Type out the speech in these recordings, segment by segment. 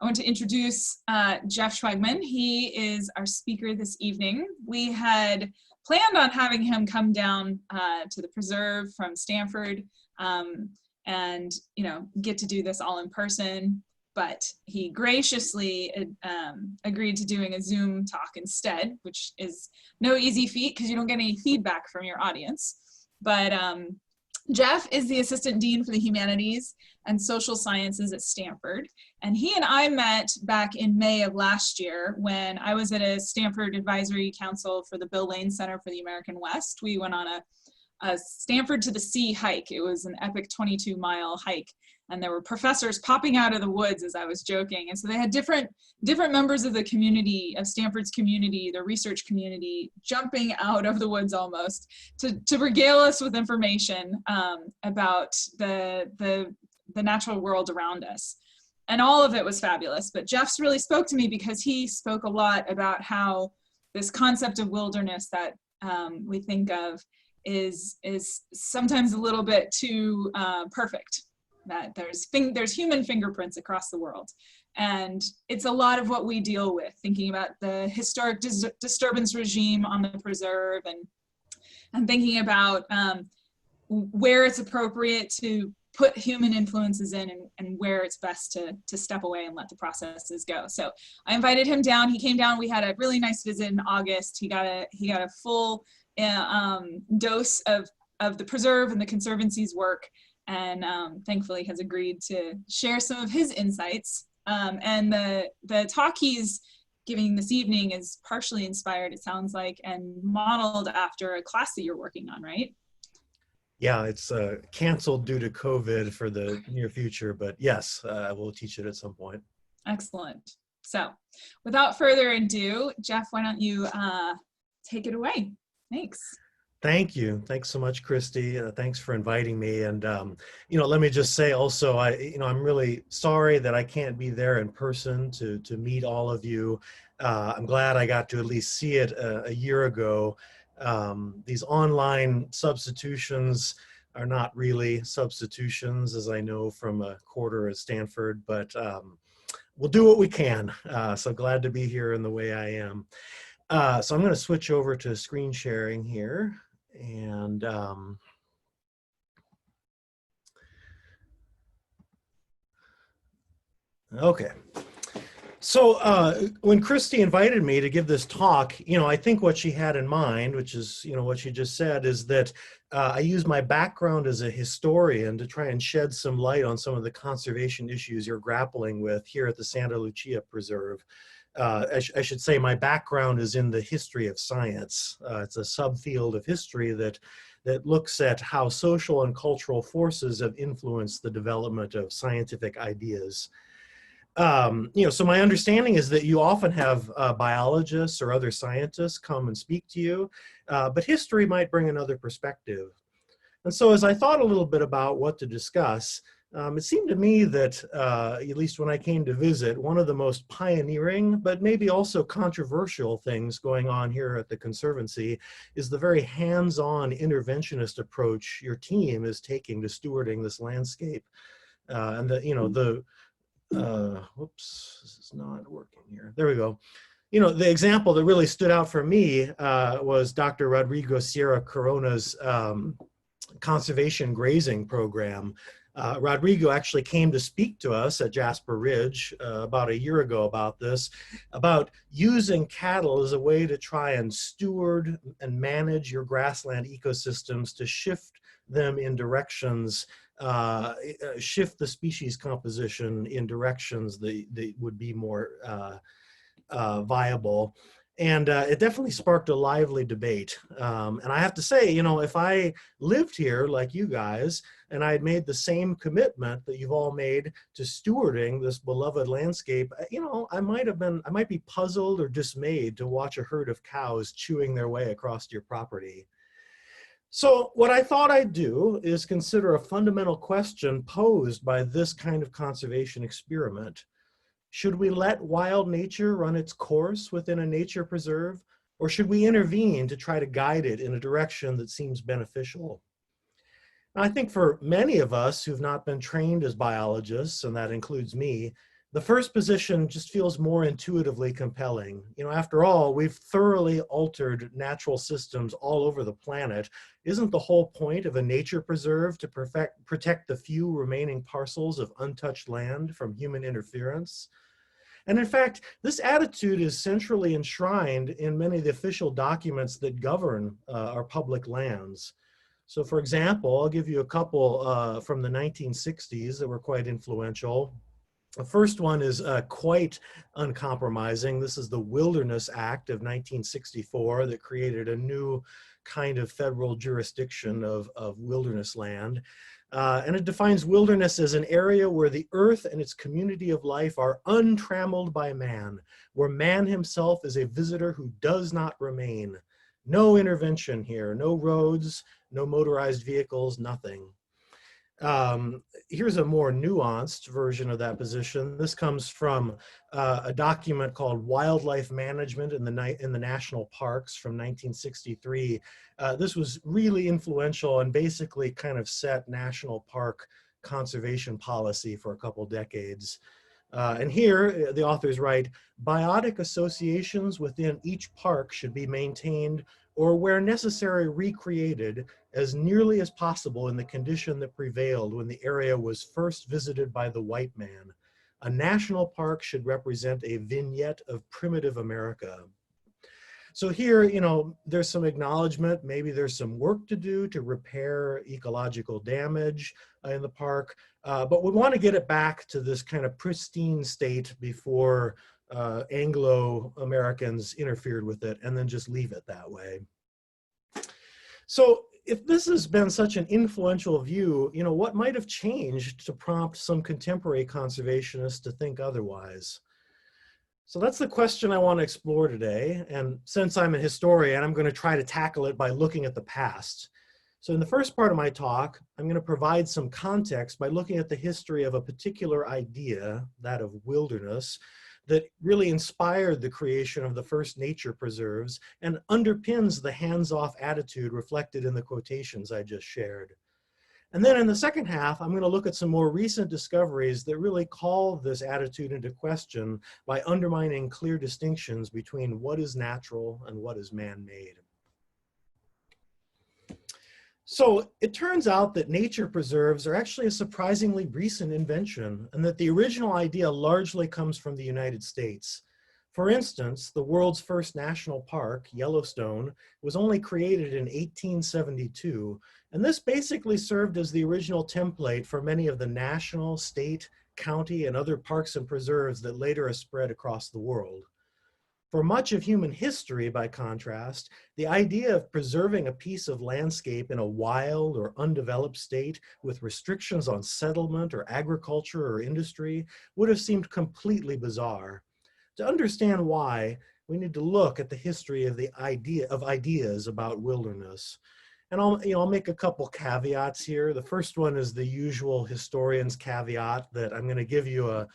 I want to introduce Jeff Schwegmann. He is our speaker this evening. We had planned on having him come down to the preserve from Stanford and get to do this all in person, but he graciously agreed to doing a Zoom talk instead, which is no easy feat because you don't get any feedback from your audience. But Jeff is the Assistant Dean for the Humanities and Social Sciences at Stanford. And he and I met back in May of last year when I was at a Stanford Advisory Council for the Bill Lane Center for the American West. We went on a Stanford to the Sea hike. It was an epic 22-mile hike. And there were professors popping out of the woods, as I was joking. And so they had different members of the community, of Stanford's community, the research community, jumping out of the woods almost to regale us with information about the natural world around us. And all of it was fabulous. But Jeff's really spoke to me because he spoke a lot about how this concept of wilderness that we think of is sometimes a little bit too perfect. That there's human fingerprints across the world. And it's a lot of what we deal with, thinking about the historic disturbance regime on the preserve and thinking about where it's appropriate to put human influences in and where it's best to step away and let the processes go. So I invited him down. He came down. We had a really nice visit in August. He got a full dose of the preserve and the Conservancy's work, and thankfully has agreed to share some of his insights. And the talk he's giving this evening is partially inspired, it sounds like, and modeled after a class that you're working on, right? Yeah, it's canceled due to COVID for the near future, but yes, we'll teach it at some point. Excellent. So without further ado, Jeff, why don't you take it away? Thanks. Thank you. Thanks so much, Christy. Thanks for inviting me. And, let me just say also, I'm really sorry that I can't be there in person to meet all of you. I'm glad I got to at least see it a year ago. These online substitutions are not really substitutions, as I know from a quarter at Stanford, but we'll do what we can. So glad to be here in the way I am. So I'm going to switch over to screen sharing here. And okay. So when Christy invited me to give this talk, I think what she had in mind, which is, what she just said, is that I use my background as a historian to try and shed some light on some of the conservation issues you're grappling with here at the Santa Lucia Preserve. I should say my background is in the history of science. It's a subfield of history that looks at how social and cultural forces have influenced the development of scientific ideas. So my understanding is that you often have biologists or other scientists come and speak to you, but history might bring another perspective. And so as I thought a little bit about what to discuss, it seemed to me that, at least when I came to visit, one of the most pioneering, but maybe also controversial things going on here at the Conservancy is the very hands-on interventionist approach your team is taking to stewarding this landscape. And whoops, this is not working here. There we go. The example that really stood out for me was Dr. Rodrigo Sierra Corona's conservation grazing program. Rodrigo actually came to speak to us at Jasper Ridge about a year ago about this, about using cattle as a way to try and steward and manage your grassland ecosystems to shift them in directions, shift the species composition in directions that would be more viable. And it definitely sparked a lively debate. And I have to say, if I lived here like you guys, and I had made the same commitment that you've all made to stewarding this beloved landscape, I might be puzzled or dismayed to watch a herd of cows chewing their way across your property. So what I thought I'd do is consider a fundamental question posed by this kind of conservation experiment. Should we let wild nature run its course within a nature preserve, or should we intervene to try to guide it in a direction that seems beneficial? Now, I think for many of us who've not been trained as biologists, and that includes me, The first position just feels more intuitively compelling. You know, after all, we've thoroughly altered natural systems all over the planet. Isn't the whole point of a nature preserve to protect the few remaining parcels of untouched land from human interference? And in fact, this attitude is centrally enshrined in many of the official documents that govern our public lands. So for example, I'll give you a couple from the 1960s that were quite influential. The first one is quite uncompromising. This is the Wilderness Act of 1964 that created a new kind of federal jurisdiction of wilderness land. And it defines wilderness as an area where the earth and its community of life are untrammeled by man, where man himself is a visitor who does not remain. No intervention here, no roads, no motorized vehicles, nothing. Here's a more nuanced version of that position. This comes from a document called Wildlife Management in the National Parks from 1963. This was really influential and basically kind of set national park conservation policy for a couple decades. And here the authors write, biotic associations within each park should be maintained or where necessary recreated as nearly as possible in the condition that prevailed when the area was first visited by the white man. A national park should represent a vignette of primitive America. So here, you know, there's some acknowledgement, maybe there's some work to do to repair ecological damage in the park, but we want to get it back to this kind of pristine state before Anglo-Americans interfered with it, and then just leave it that way. So if this has been such an influential view, you know, what might have changed to prompt some contemporary conservationists to think otherwise? So that's the question I want to explore today. And since I'm a historian, I'm going to try to tackle it by looking at the past. So in the first part of my talk, I'm going to provide some context by looking at the history of a particular idea, that of wilderness, that really inspired the creation of the first nature preserves and underpins the hands-off attitude reflected in the quotations I just shared. And then in the second half, I'm going to look at some more recent discoveries that really call this attitude into question by undermining clear distinctions between what is natural and what is man-made. So it turns out that nature preserves are actually a surprisingly recent invention, and that the original idea largely comes from the United States. For instance, the world's first national park, Yellowstone, was only created in 1872, and this basically served as the original template for many of the national, state, county, and other parks and preserves that later are spread across the world. For much of human history, by contrast, the idea of preserving a piece of landscape in a wild or undeveloped state with restrictions on settlement or agriculture or industry would have seemed completely bizarre. To understand why, we need to look at the history of ideas about wilderness. And I'll make a couple caveats here. The first one is the usual historian's caveat that I'm going to give you a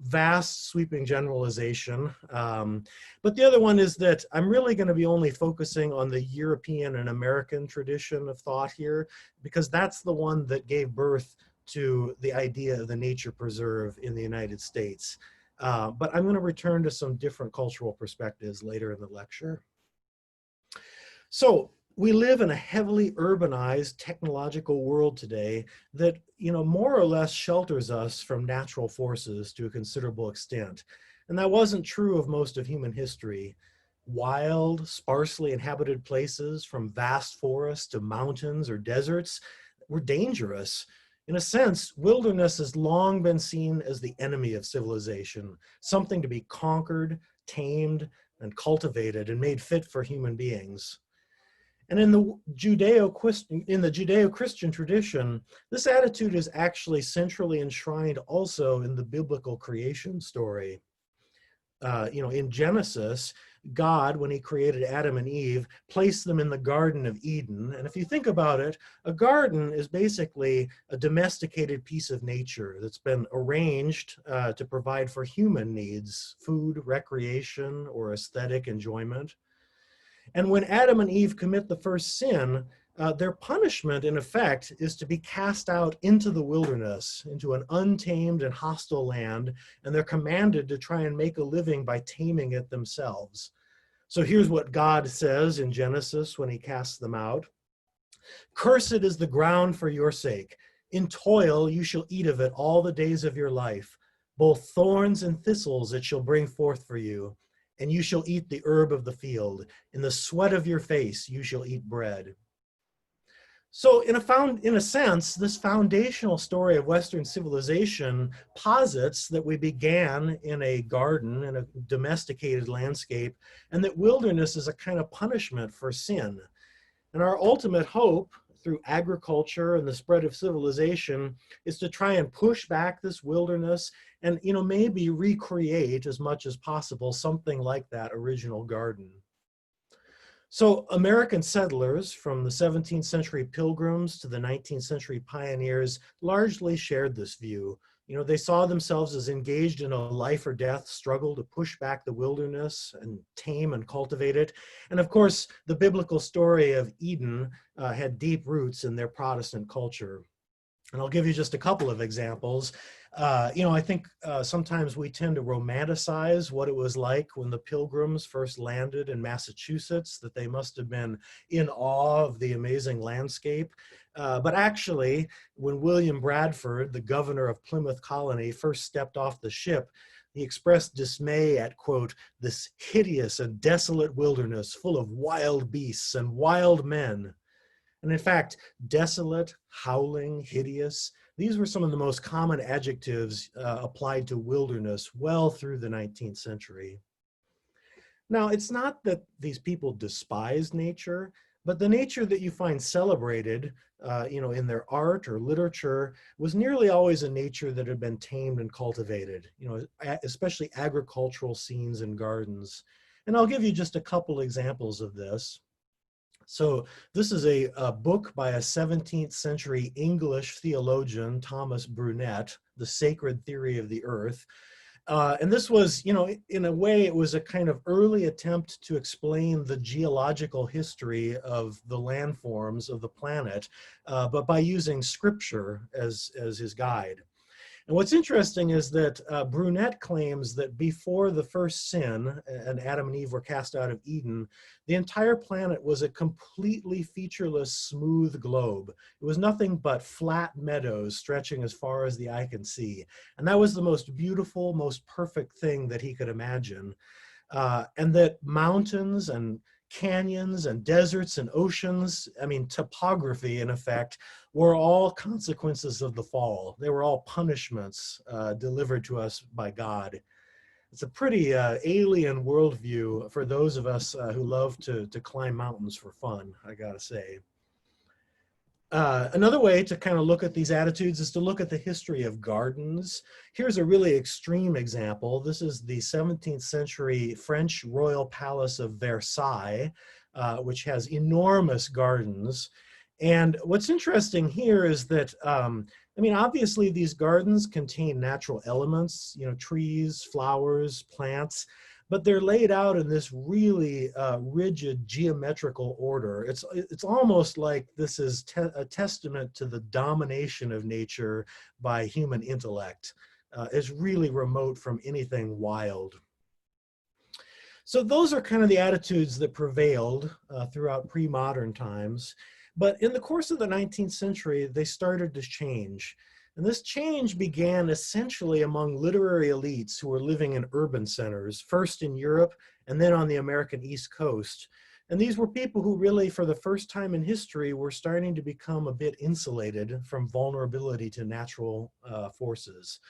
vast sweeping generalization. But the other one is that I'm really going to be only focusing on the European and American tradition of thought here, because that's the one that gave birth to the idea of the nature preserve in the United States. But I'm going to return to some different cultural perspectives later in the lecture. So we live in a heavily urbanized technological world today that, you know, more or less shelters us from natural forces to a considerable extent. And that wasn't true of most of human history. Wild, sparsely inhabited places, from vast forests to mountains or deserts, were dangerous. In a sense, wilderness has long been seen as the enemy of civilization, something to be conquered, tamed, and cultivated and made fit for human beings. And in the Judeo-Christian tradition, this attitude is actually centrally enshrined also in the biblical creation story. You know, in Genesis, God, when he created Adam and Eve, placed them in the Garden of Eden. And if you think about it, a garden is basically a domesticated piece of nature that's been arranged to provide for human needs, food, recreation, or aesthetic enjoyment. And when Adam and Eve commit the first sin, their punishment, in effect, is to be cast out into the wilderness, into an untamed and hostile land, and they're commanded to try and make a living by taming it themselves. So here's what God says in Genesis when he casts them out. Cursed is the ground for your sake. In toil you shall eat of it all the days of your life. Both thorns and thistles it shall bring forth for you, and you shall eat the herb of the field. In the sweat of your face you shall eat bread. So in a sense, this foundational story of Western civilization posits that we began in a garden, in a domesticated landscape, and that wilderness is a kind of punishment for sin. And our ultimate hope through agriculture and the spread of civilization is to try and push back this wilderness and, maybe recreate as much as possible something like that original garden. So American settlers, from the 17th century Pilgrims to the 19th century pioneers, largely shared this view. They saw themselves as engaged in a life or death struggle to push back the wilderness and tame and cultivate it. And of course, the biblical story of Eden had deep roots in their Protestant culture. And I'll give you just a couple of examples. I think sometimes we tend to romanticize what it was like when the Pilgrims first landed in Massachusetts, that they must have been in awe of the amazing landscape. But actually, when William Bradford, the governor of Plymouth Colony, first stepped off the ship, he expressed dismay at, quote, this hideous and desolate wilderness full of wild beasts and wild men. And in fact, desolate, howling, hideous, these were some of the most common adjectives applied to wilderness well through the 19th century. Now, it's not that these people despised nature, but the nature that you find celebrated, in their art or literature was nearly always a nature that had been tamed and cultivated, especially agricultural scenes and gardens. And I'll give you just a couple examples of this. So this is a book by a 17th century English theologian, Thomas Brunet, The Sacred Theory of the Earth. And this was, in a way, it was a kind of early attempt to explain the geological history of the landforms of the planet, but by using scripture as his guide. And what's interesting is that Brunet claims that before the first sin and Adam and Eve were cast out of Eden, the entire planet was a completely featureless, smooth globe. It was nothing but flat meadows stretching as far as the eye can see. And that was the most beautiful, most perfect thing that he could imagine. And that mountains and canyons and deserts and oceans, topography in effect, were all consequences of the fall. They were all punishments delivered to us by God. It's a pretty alien worldview for those of us who love to climb mountains for fun, I gotta say. Another way to kind of look at these attitudes is to look at the history of gardens. Here's a really extreme example. This is the 17th century French royal palace of Versailles, which has enormous gardens. And what's interesting here is that, obviously these gardens contain natural elements, trees, flowers, plants, but they're laid out in this really rigid geometrical order. It's almost like this is a testament to the domination of nature by human intellect. It's really remote from anything wild. So those are kind of the attitudes that prevailed throughout pre-modern times. But in the course of the 19th century, they started to change. And this change began essentially among literary elites who were living in urban centers, first in Europe and then on the American East Coast. And these were people who really, for the first time in history, were starting to become a bit insulated from vulnerability to natural forces.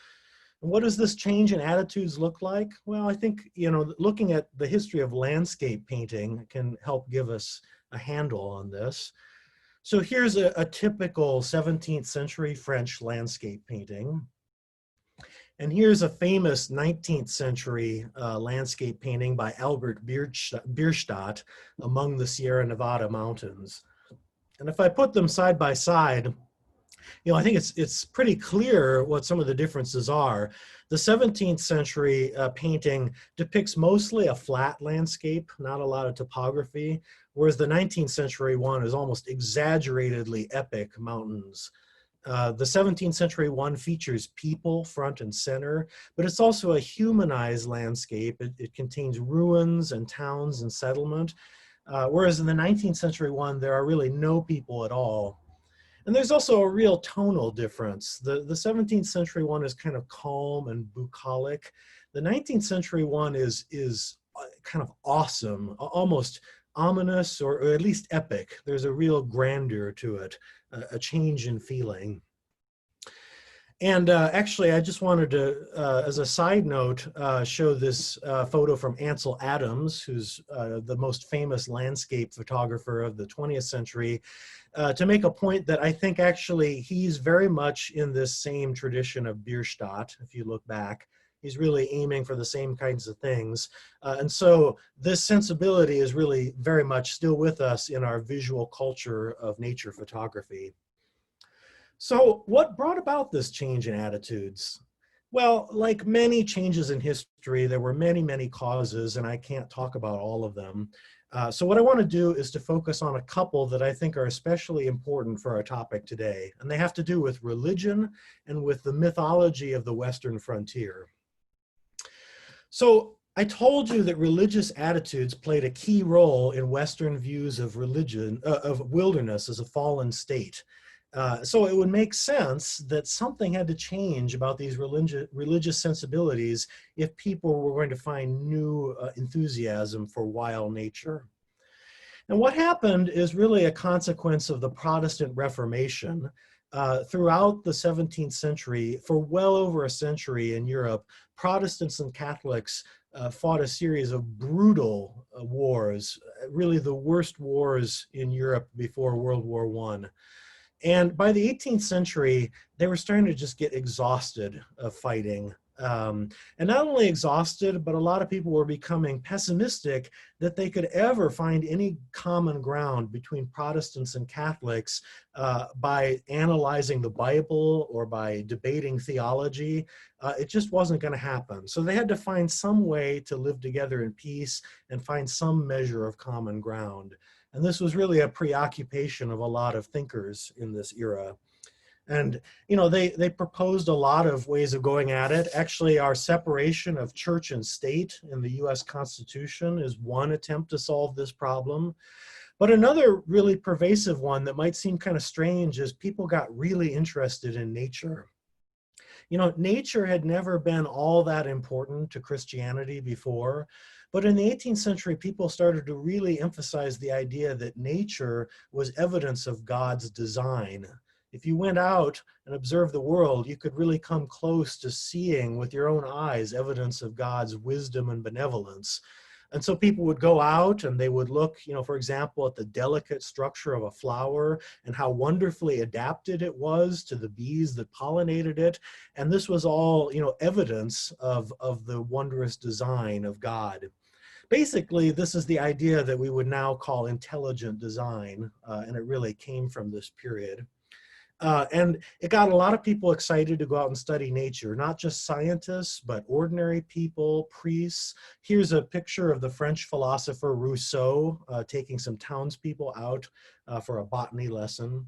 And what does this change in attitudes look like? Well, I think, looking at the history of landscape painting can help give us a handle on this. So here's a typical 17th century French landscape painting. And here's a famous 19th century landscape painting by Albert Bierstadt, Among the Sierra Nevada Mountains. And if I put them side by side, I think it's pretty clear what some of the differences are. The 17th century painting depicts mostly a flat landscape, not a lot of topography, whereas the 19th century one is almost exaggeratedly epic mountains. The 17th century one features people front and center, but it's also a humanized landscape. It contains ruins and towns and settlement, whereas in the 19th century one, there are really no people at all. And there's also a real tonal difference. The 17th century one is kind of calm and bucolic. The 19th century one is kind of awesome, almost ominous, or at least epic. There's a real grandeur to it, a change in feeling. And actually, I just wanted to, as a side note, show this photo from Ansel Adams, who's the most famous landscape photographer of the 20th century, to make a point that I think actually he's very much in this same tradition of Bierstadt, if you look back. He's really aiming for the same kinds of things. And so this sensibility is really very much still with us in our visual culture of nature photography. So what brought about this change in attitudes? Well, like many changes in history, there were many, many causes, and I can't talk about all of them. So what I want to do is to focus on a couple that I think are especially important for our topic today, and they have to do with religion and with the mythology of the Western frontier. So I told you that religious attitudes played a key role in Western views of religion, of wilderness as a fallen state. So it would make sense that something had to change about these religious sensibilities if people were going to find new enthusiasm for wild nature. And what happened is really a consequence of the Protestant Reformation. Throughout the 17th century, for well over a century in Europe, Protestants and Catholics fought a series of brutal wars, really the worst wars in Europe before World War I. And by the 18th century, they were starting to just get exhausted of fighting. And not only exhausted, but a lot of people were becoming pessimistic that they could ever find any common ground between Protestants and Catholics by analyzing the Bible or by debating theology. It just wasn't going to happen. So they had to find some way to live together in peace and find some measure of common ground. And this was really a preoccupation of a lot of thinkers in this era. And, you know, they proposed a lot of ways of going at it. Actually, our separation of church and state in the US Constitution is one attempt to solve this problem. But another really pervasive one that might seem kind of strange is people got really interested in nature. You know, nature had never been all that important to Christianity before. But in the 18th century, people started to really emphasize the idea that nature was evidence of God's design. If you went out and observed the world, you could really come close to seeing with your own eyes evidence of God's wisdom and benevolence. And so people would go out and they would look, you know, for example, at the delicate structure of a flower and how wonderfully adapted it was to the bees that pollinated it. And this was all, you know, evidence of the wondrous design of God. Basically, this is the idea that we would now call intelligent design, and it really came from this period. And it got a lot of people excited to go out and study nature, not just scientists, but ordinary people, priests. Here's a picture of the French philosopher Rousseau taking some townspeople out for a botany lesson.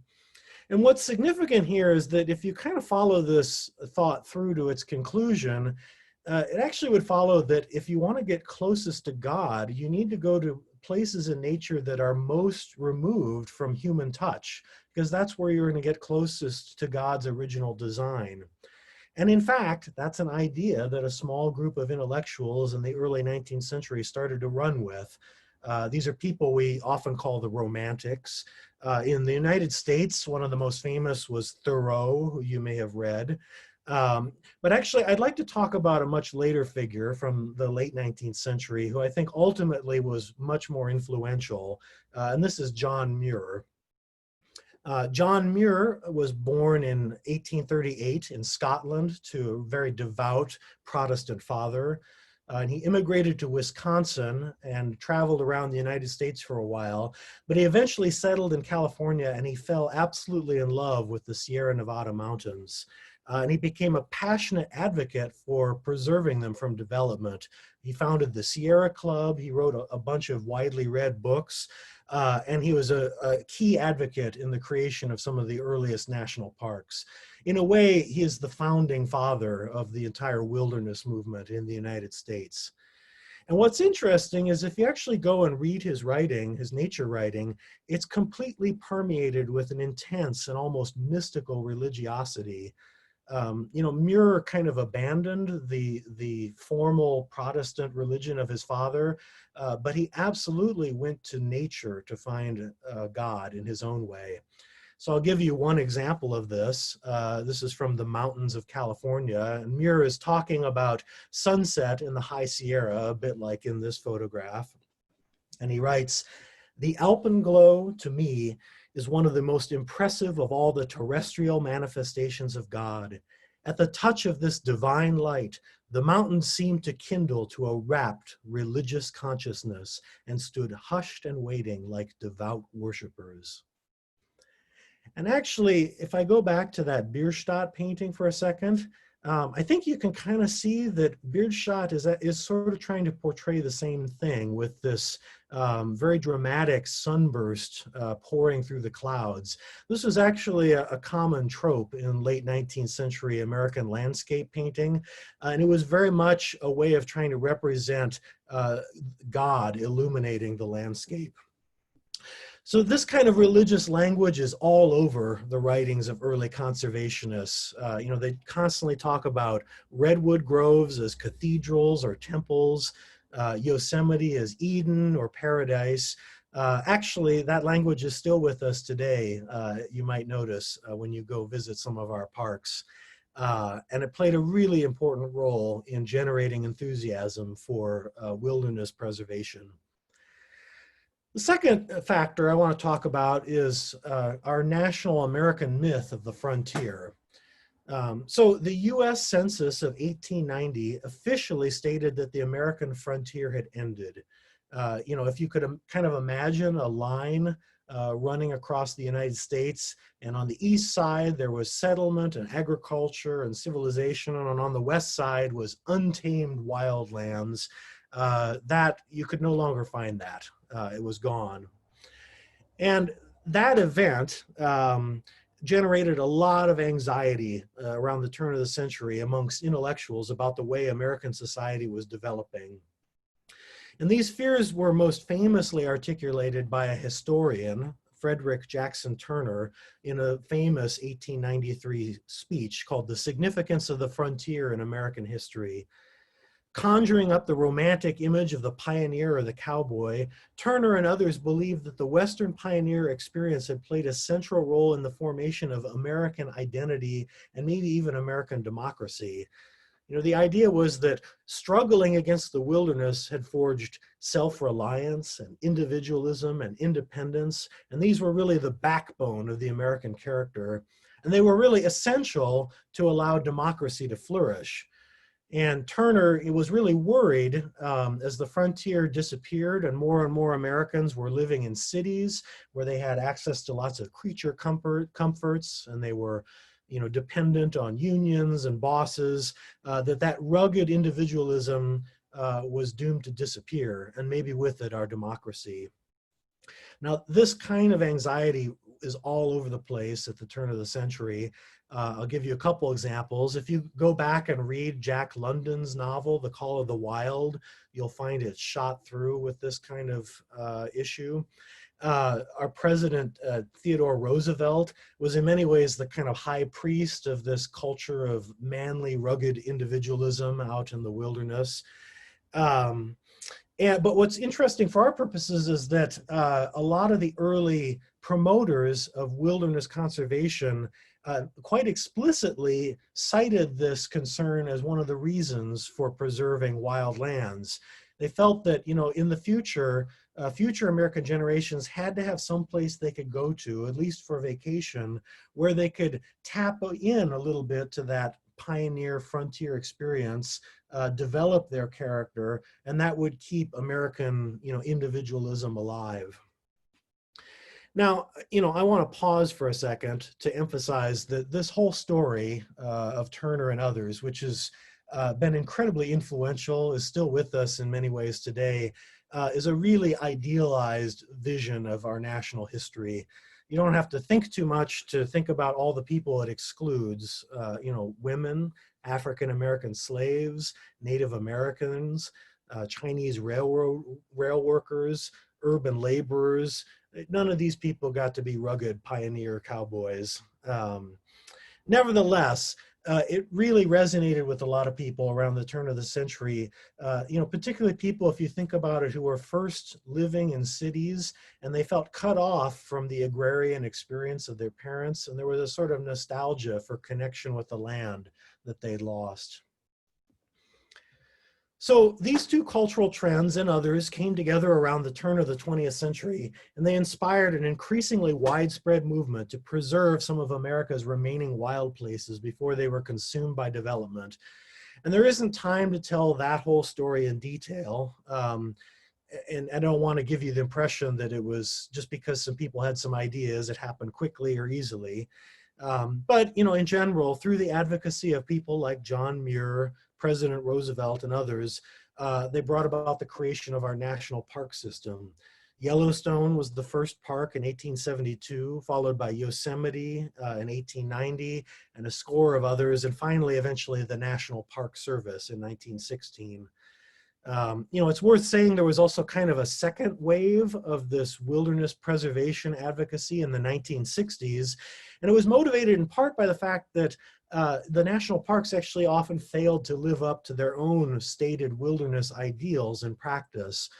And what's significant here is that if you kind of follow this thought through to its conclusion, it actually would follow that if you want to get closest to God, you need to go to places in nature that are most removed from human touch, because that's where you're going to get closest to God's original design. And in fact, that's an idea that a small group of intellectuals in the early 19th century started to run with. These are people we often call the Romantics. In the United States, one of the most famous was Thoreau, who you may have read. But actually, I'd like to talk about a much later figure from the late 19th century who I think ultimately was much more influential, and this is John Muir. John Muir was born in 1838 in Scotland to a very devout Protestant father. And he immigrated to Wisconsin and traveled around the United States for a while, but he eventually settled in California and he fell absolutely in love with the Sierra Nevada mountains. And he became a passionate advocate for preserving them from development. He founded the Sierra Club. He wrote a bunch of widely read books. and he was a key advocate in the creation of some of the earliest national parks. In a way, he is the founding father of the entire wilderness movement in the United States. And what's interesting is if you actually go and read his writing, his nature writing, it's completely permeated with an intense and almost mystical religiosity. Muir kind of abandoned the formal Protestant religion of his father, but he absolutely went to nature to find God in his own way. So I'll give you one example of this. This is from the mountains of California. And Muir is talking about sunset in the High Sierra, a bit like in this photograph. And he writes, "The alpenglow, to me, is one of the most impressive of all the terrestrial manifestations of God. At the touch of this divine light, the mountains seemed to kindle to a rapt religious consciousness and stood hushed and waiting like devout worshipers." And actually, if I go back to that Bierstadt painting for a second, I think you can kind of see that Bierstadt is sort of trying to portray the same thing with this very dramatic sunburst pouring through the clouds. This was actually a common trope in late 19th century American landscape painting, and it was very much a way of trying to represent God illuminating the landscape. So this kind of religious language is all over the writings of early conservationists. They constantly talk about redwood groves as cathedrals or temples, Yosemite as Eden or paradise. Actually, that language is still with us today, you might notice when you go visit some of our parks. And it played a really important role in generating enthusiasm for wilderness preservation. The second factor I want to talk about is our national American myth of the frontier. So the US Census of 1890 officially stated that the American frontier had ended. If you could kind of imagine a line running across the United States, and on the east side there was settlement and agriculture and civilization, and on the west side was untamed wildlands, that you could no longer find that. It was gone. And that event generated a lot of anxiety around the turn of the century amongst intellectuals about the way American society was developing. And these fears were most famously articulated by a historian, Frederick Jackson Turner, in a famous 1893 speech called "The Significance of the Frontier in American History." Conjuring up the romantic image of the pioneer or the cowboy, Turner and others believed that the Western pioneer experience had played a central role in the formation of American identity and maybe even American democracy. The idea was that struggling against the wilderness had forged self-reliance and individualism and independence, and these were really the backbone of the American character, and they were really essential to allow democracy to flourish. And Turner, he was really worried as the frontier disappeared and more Americans were living in cities where they had access to lots of creature comforts, and they were dependent on unions and bosses, that rugged individualism was doomed to disappear, and maybe with it our democracy. Now, this kind of anxiety is all over the place at the turn of the century. I'll give you a couple examples. If you go back and read Jack London's novel, The Call of the Wild, you'll find it shot through with this kind of issue. Our president, Theodore Roosevelt, was in many ways the kind of high priest of this culture of manly, rugged individualism out in the wilderness. But what's interesting for our purposes is that a lot of the early promoters of wilderness conservation quite explicitly cited this concern as one of the reasons for preserving wild lands. They felt that, in the future, future American generations had to have some place they could go to, at least for vacation, where they could tap in a little bit to that pioneer frontier experience, develop their character, and that would keep American, individualism alive. Now, I want to pause for a second to emphasize that this whole story of Turner and others, which has been incredibly influential, is still with us in many ways today, is a really idealized vision of our national history. You don't have to think too much to think about all the people it excludes, women, African American slaves, Native Americans, Chinese rail workers, urban laborers. None of these people got to be rugged pioneer cowboys. Nevertheless, it really resonated with a lot of people around the turn of the century, particularly people, if you think about it, who were first living in cities and they felt cut off from the agrarian experience of their parents. And there was a sort of nostalgia for connection with the land that they'd lost. So these two cultural trends and others came together around the turn of the 20th century, and they inspired an increasingly widespread movement to preserve some of America's remaining wild places before they were consumed by development. And there isn't time to tell that whole story in detail. And I don't want to give you the impression that it was just because some people had some ideas, it happened quickly or easily. But in general, through the advocacy of people like John Muir, President Roosevelt, and others, they brought about the creation of our national park system. Yellowstone was the first park in 1872, followed by Yosemite in 1890, and a score of others, and finally, eventually, the National Park Service in 1916. It's worth saying there was also kind of a second wave of this wilderness preservation advocacy in the 1960s, and it was motivated in part by the fact that the national parks actually often failed to live up to their own stated wilderness ideals in practice.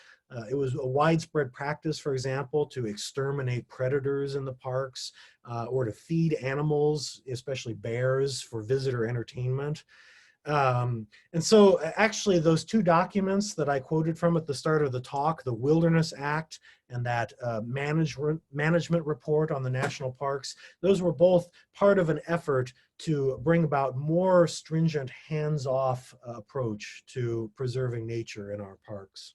It was a widespread practice, for example, to exterminate predators in the parks or to feed animals, especially bears, for visitor entertainment. And so actually those two documents that I quoted from at the start of the talk, the Wilderness Act and that management report on the national parks, those were both part of an effort to bring about more stringent hands-off approach to preserving nature in our parks.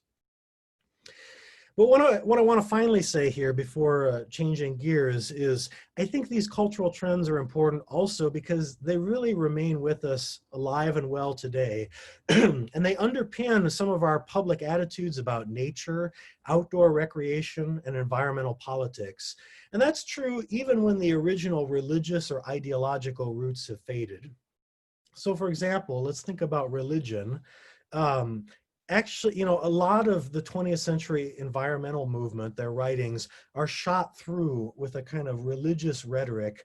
But what I want to finally say here before changing gears is I think these cultural trends are important also because they really remain with us alive and well today. And they underpin some of our public attitudes about nature, outdoor recreation, and environmental politics. And that's true even when the original religious or ideological roots have faded. So for example, let's think about religion. Actually, a lot of the 20th century environmental movement, their writings are shot through with a kind of religious rhetoric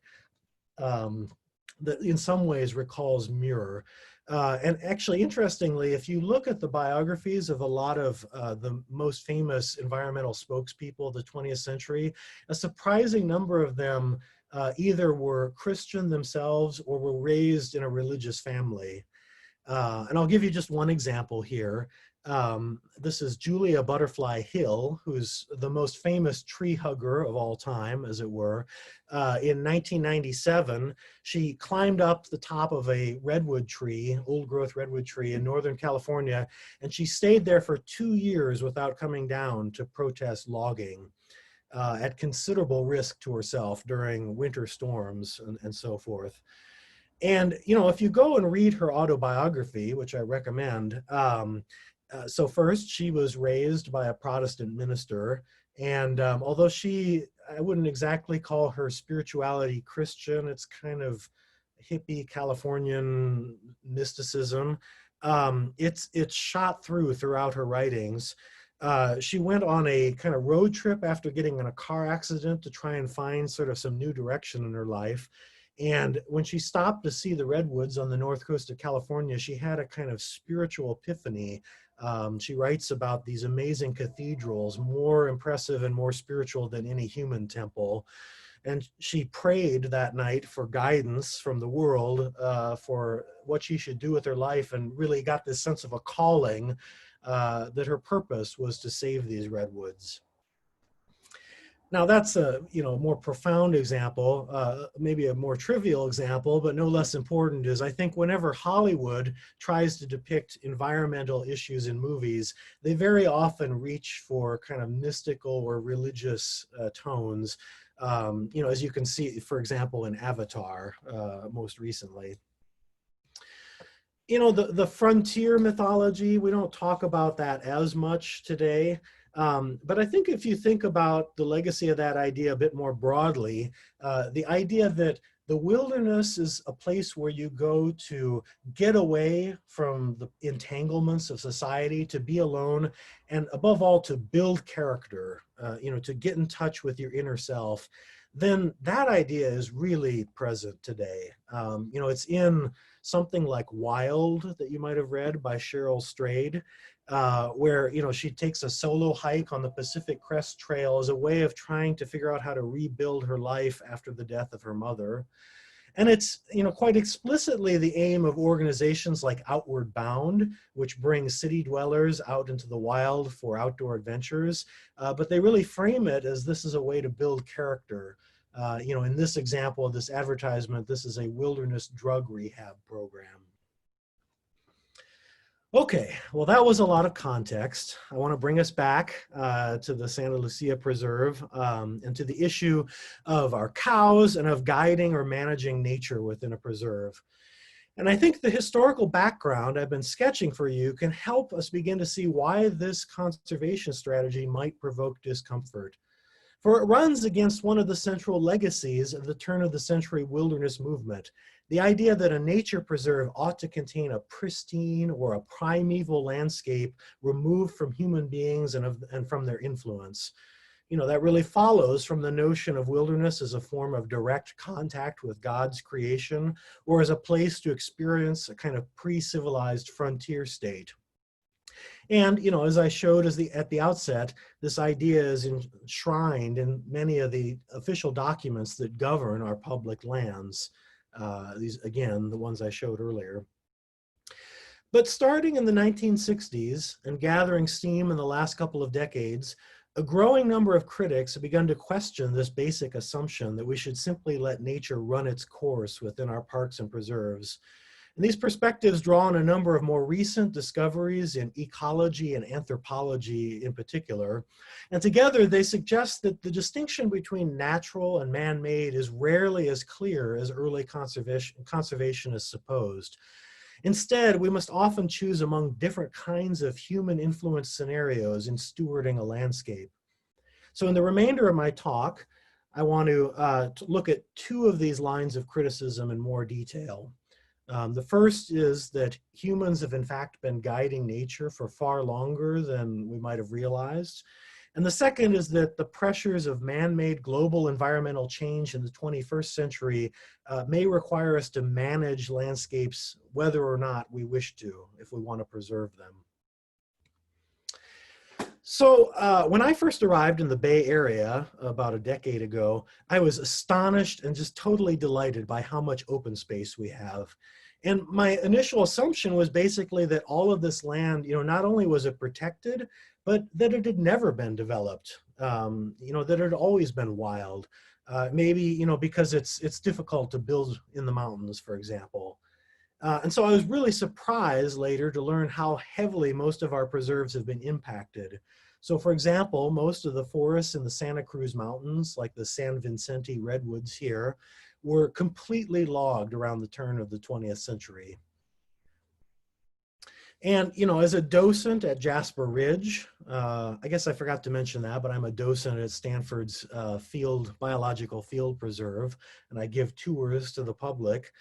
that in some ways recalls Muir. And actually, interestingly, if you look at the biographies of a lot of the most famous environmental spokespeople of the 20th century, a surprising number of them either were Christian themselves or were raised in a religious family. And I'll give you just one example here. This is Julia Butterfly Hill, who's the most famous tree hugger of all time, as it were. In 1997, she climbed up the top of a redwood tree, old growth redwood tree in Northern California, and she stayed there for 2 years without coming down to protest logging at considerable risk to herself during winter storms and so forth. And, if you go and read her autobiography, which I recommend, so first, she was raised by a Protestant minister, and although I wouldn't exactly call her spirituality Christian, it's kind of hippie Californian mysticism. It's shot throughout her writings. She went on a kind of road trip after getting in a car accident to try and find sort of some new direction in her life. And when she stopped to see the redwoods on the north coast of California, she had a kind of spiritual epiphany. She writes about these amazing cathedrals, more impressive and more spiritual than any human temple. And she prayed that night for guidance from the world for what she should do with her life, and really got this sense of a calling that her purpose was to save these redwoods. Now that's a more profound example, maybe a more trivial example, but no less important is I think whenever Hollywood tries to depict environmental issues in movies, they very often reach for kind of mystical or religious tones, as you can see, for example, in Avatar most recently. The frontier mythology, we don't talk about that as much today. But I think if you think about the legacy of that idea a bit more broadly, the idea that the wilderness is a place where you go to get away from the entanglements of society, to be alone, and above all, to build character, to get in touch with your inner self, then that idea is really present today. It's in something like Wild that you might have read by Cheryl Strayed, where she takes a solo hike on the Pacific Crest Trail as a way of trying to figure out how to rebuild her life after the death of her mother. And it's quite explicitly the aim of organizations like Outward Bound, which bring city dwellers out into the wild for outdoor adventures, but they really frame it as this is a way to build character. In this example of this advertisement, this is a wilderness drug rehab program. Okay, well, that was a lot of context. I want to bring us back to the Santa Lucia Preserve and to the issue of our cows and of guiding or managing nature within a preserve. And I think the historical background I've been sketching for you can help us begin to see why this conservation strategy might provoke discomfort. For it runs against one of the central legacies of the turn of the century wilderness movement, the idea that a nature preserve ought to contain a pristine or a primeval landscape removed from human beings and from their influence. That really follows from the notion of wilderness as a form of direct contact with God's creation, or as a place to experience a kind of pre-civilized frontier state. And, as I showed at the outset, this idea is enshrined in many of the official documents that govern our public lands. These, again, the ones I showed earlier. But starting in the 1960s and gathering steam in the last couple of decades, a growing number of critics have begun to question this basic assumption that we should simply let nature run its course within our parks and preserves. And these perspectives draw on a number of more recent discoveries in ecology and anthropology in particular. And together they suggest that the distinction between natural and man-made is rarely as clear as early conservationists supposed. Instead, we must often choose among different kinds of human influence scenarios in stewarding a landscape. So in the remainder of my talk, I want to look at two of these lines of criticism in more detail. The first is that humans have in fact been guiding nature for far longer than we might have realized. And the second is that the pressures of man-made global environmental change in the 21st century may require us to manage landscapes whether or not we wish to, if we want to preserve them. So when I first arrived in the Bay Area about a decade ago, I was astonished and just totally delighted by how much open space we have. And my initial assumption was basically that all of this land, not only was it protected, but that it had never been developed, that it had always been wild. Maybe, because it's difficult to build in the mountains, for example. And so I was really surprised later to learn how heavily most of our preserves have been impacted. So for example, most of the forests in the Santa Cruz Mountains, like the San Vicente redwoods here, were completely logged around the turn of the 20th century. And, as a docent at Jasper Ridge, I guess I forgot to mention that, but I'm a docent at Stanford's biological field preserve, and I give tours to the public.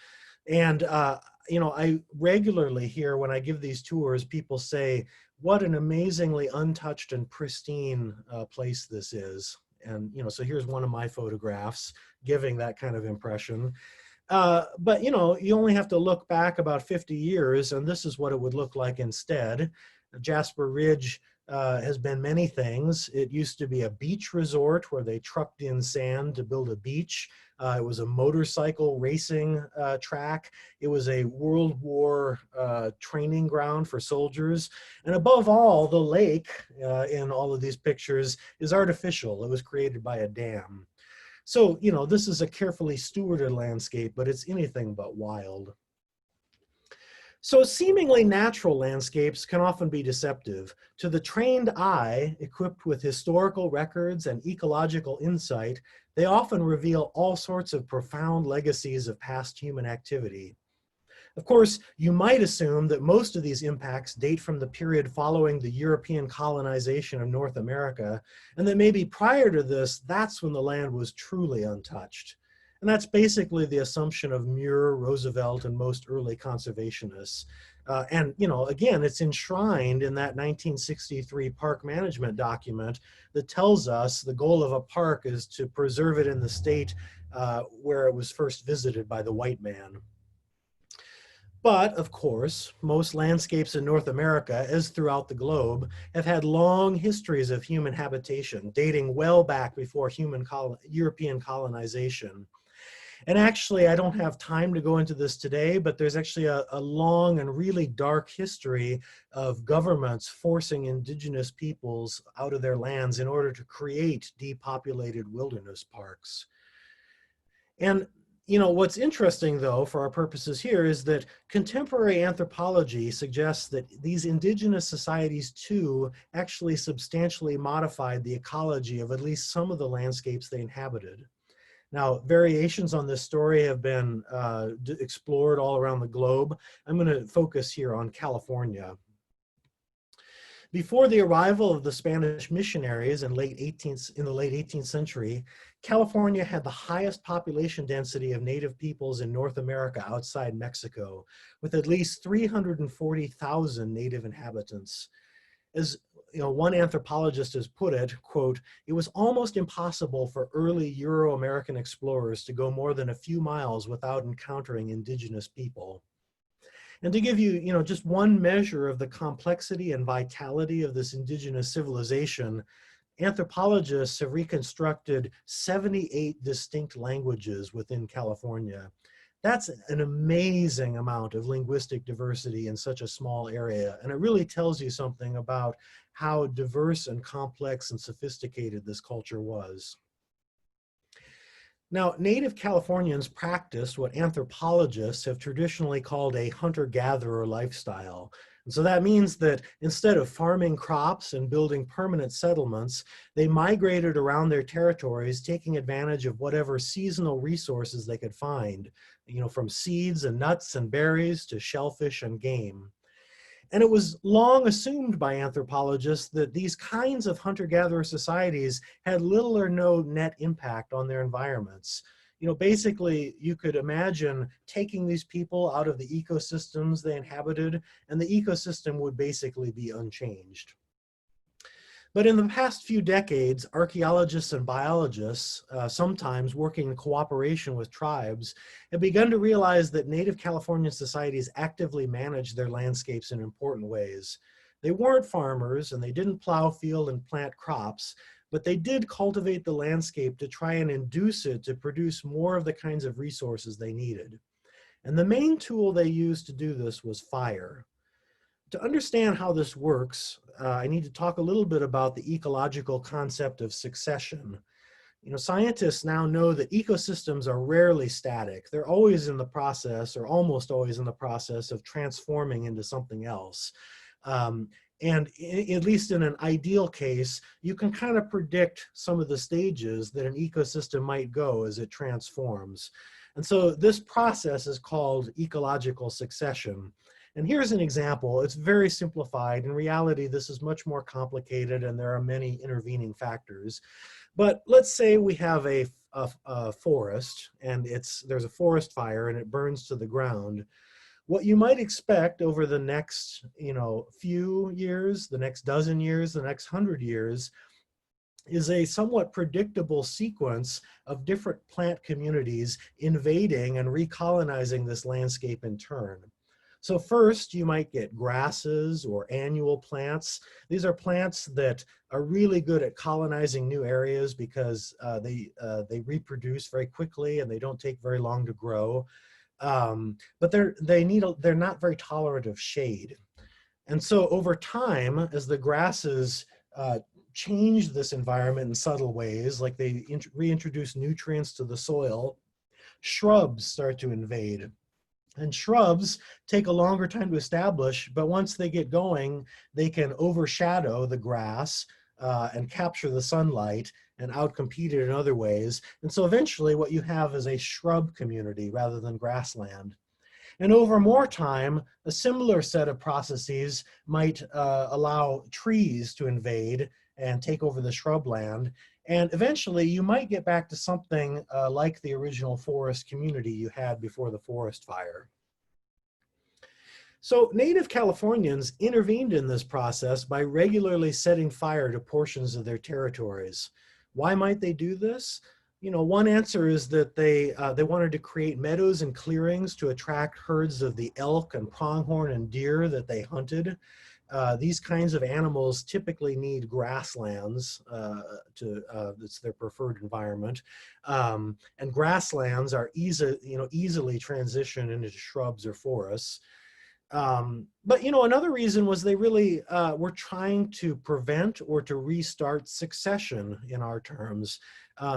And, I regularly hear when I give these tours, people say, what an amazingly untouched and pristine place this is. And, so here's one of my photographs giving that kind of impression. But, you only have to look back about 50 years, and this is what it would look like instead. Jasper Ridge has been many things. It used to be a beach resort where they trucked in sand to build a beach. It was a motorcycle racing track. It was a World War training ground for soldiers. And above all, the lake in all of these pictures is artificial. It was created by a dam. So, this is a carefully stewarded landscape, but it's anything but wild. So seemingly natural landscapes can often be deceptive. To the trained eye, equipped with historical records and ecological insight, they often reveal all sorts of profound legacies of past human activity. Of course, you might assume that most of these impacts date from the period following the European colonization of North America, and that maybe prior to this, that's when the land was truly untouched. And that's basically the assumption of Muir, Roosevelt, and most early conservationists. And, you know, again, it's enshrined in that 1963 park management document that tells us the goal of a park is to preserve it in the state where it was first visited by the white man. But, of course, most landscapes in North America, as throughout the globe, have had long histories of human habitation, dating well back before European colonization. And actually, I don't have time to go into this today, but there's actually a long and really dark history of governments forcing indigenous peoples out of their lands in order to create depopulated wilderness parks. And you know, what's interesting, though, for our purposes here is that contemporary anthropology suggests that these indigenous societies, too, actually substantially modified the ecology of at least some of the landscapes they inhabited. Now, variations on this story have been explored all around the globe. I'm going to focus here on California. Before the arrival of the Spanish missionaries in the late 18th century, California had the highest population density of native peoples in North America outside Mexico, with at least 340,000 native inhabitants. As you know, one anthropologist has put it, quote, "It was almost impossible for early Euro-American explorers to go more than a few miles without encountering indigenous people." And to give you, you know, just one measure of the complexity and vitality of this indigenous civilization, anthropologists have reconstructed 78 distinct languages within California. That's an amazing amount of linguistic diversity in such a small area. And it really tells you something about how diverse and complex and sophisticated this culture was. Now, native Californians practiced what anthropologists have traditionally called a hunter-gatherer lifestyle. And so that means that instead of farming crops and building permanent settlements, they migrated around their territories, taking advantage of whatever seasonal resources they could find, you know, from seeds and nuts and berries to shellfish and game. And it was long assumed by anthropologists that these kinds of hunter-gatherer societies had little or no net impact on their environments. You know, basically, you could imagine taking these people out of the ecosystems they inhabited, and the ecosystem would basically be unchanged. But in the past few decades, archaeologists and biologists, sometimes working in cooperation with tribes, have begun to realize that native Californian societies actively manage their landscapes in important ways. They weren't farmers and they didn't plow field and plant crops, but they did cultivate the landscape to try and induce it to produce more of the kinds of resources they needed. And the main tool they used to do this was fire. To understand how this works, I need to talk a little bit about the ecological concept of succession. You know, scientists now know that ecosystems are rarely static. They're always in the process, or almost always in the process, of transforming into something else. And at least in an ideal case, you can kind of predict some of the stages that an ecosystem might go as it transforms. And so this process is called ecological succession. And here's an example. It's very simplified. In reality, this is much more complicated and there are many intervening factors. But let's say we have a forest and there's a forest fire and it burns to the ground. What you might expect over the next, few years, the next dozen years, the next 100 years, is a somewhat predictable sequence of different plant communities invading and recolonizing this landscape in turn. So first, you might get grasses or annual plants. These are plants that are really good at colonizing new areas because they reproduce very quickly and they don't take very long to grow. But they're not very tolerant of shade. And so over time, as the grasses change this environment in subtle ways, like they reintroduce nutrients to the soil, shrubs start to invade. And shrubs take a longer time to establish, but once they get going, they can overshadow the grass and capture the sunlight and outcompete it in other ways. And so eventually what you have is a shrub community rather than grassland. And over more time, a similar set of processes might allow trees to invade and take over the shrubland. And eventually you might get back to something like the original forest community you had before the forest fire. So native Californians intervened in this process by regularly setting fire to portions of their territories. Why might they do this? One answer is that they wanted to create meadows and clearings to attract herds of the elk and pronghorn and deer that they hunted. These kinds of animals typically need grasslands it's their preferred environment. And grasslands are easily transitioned into shrubs or forests. But another reason was they really were trying to prevent or to restart succession in our terms.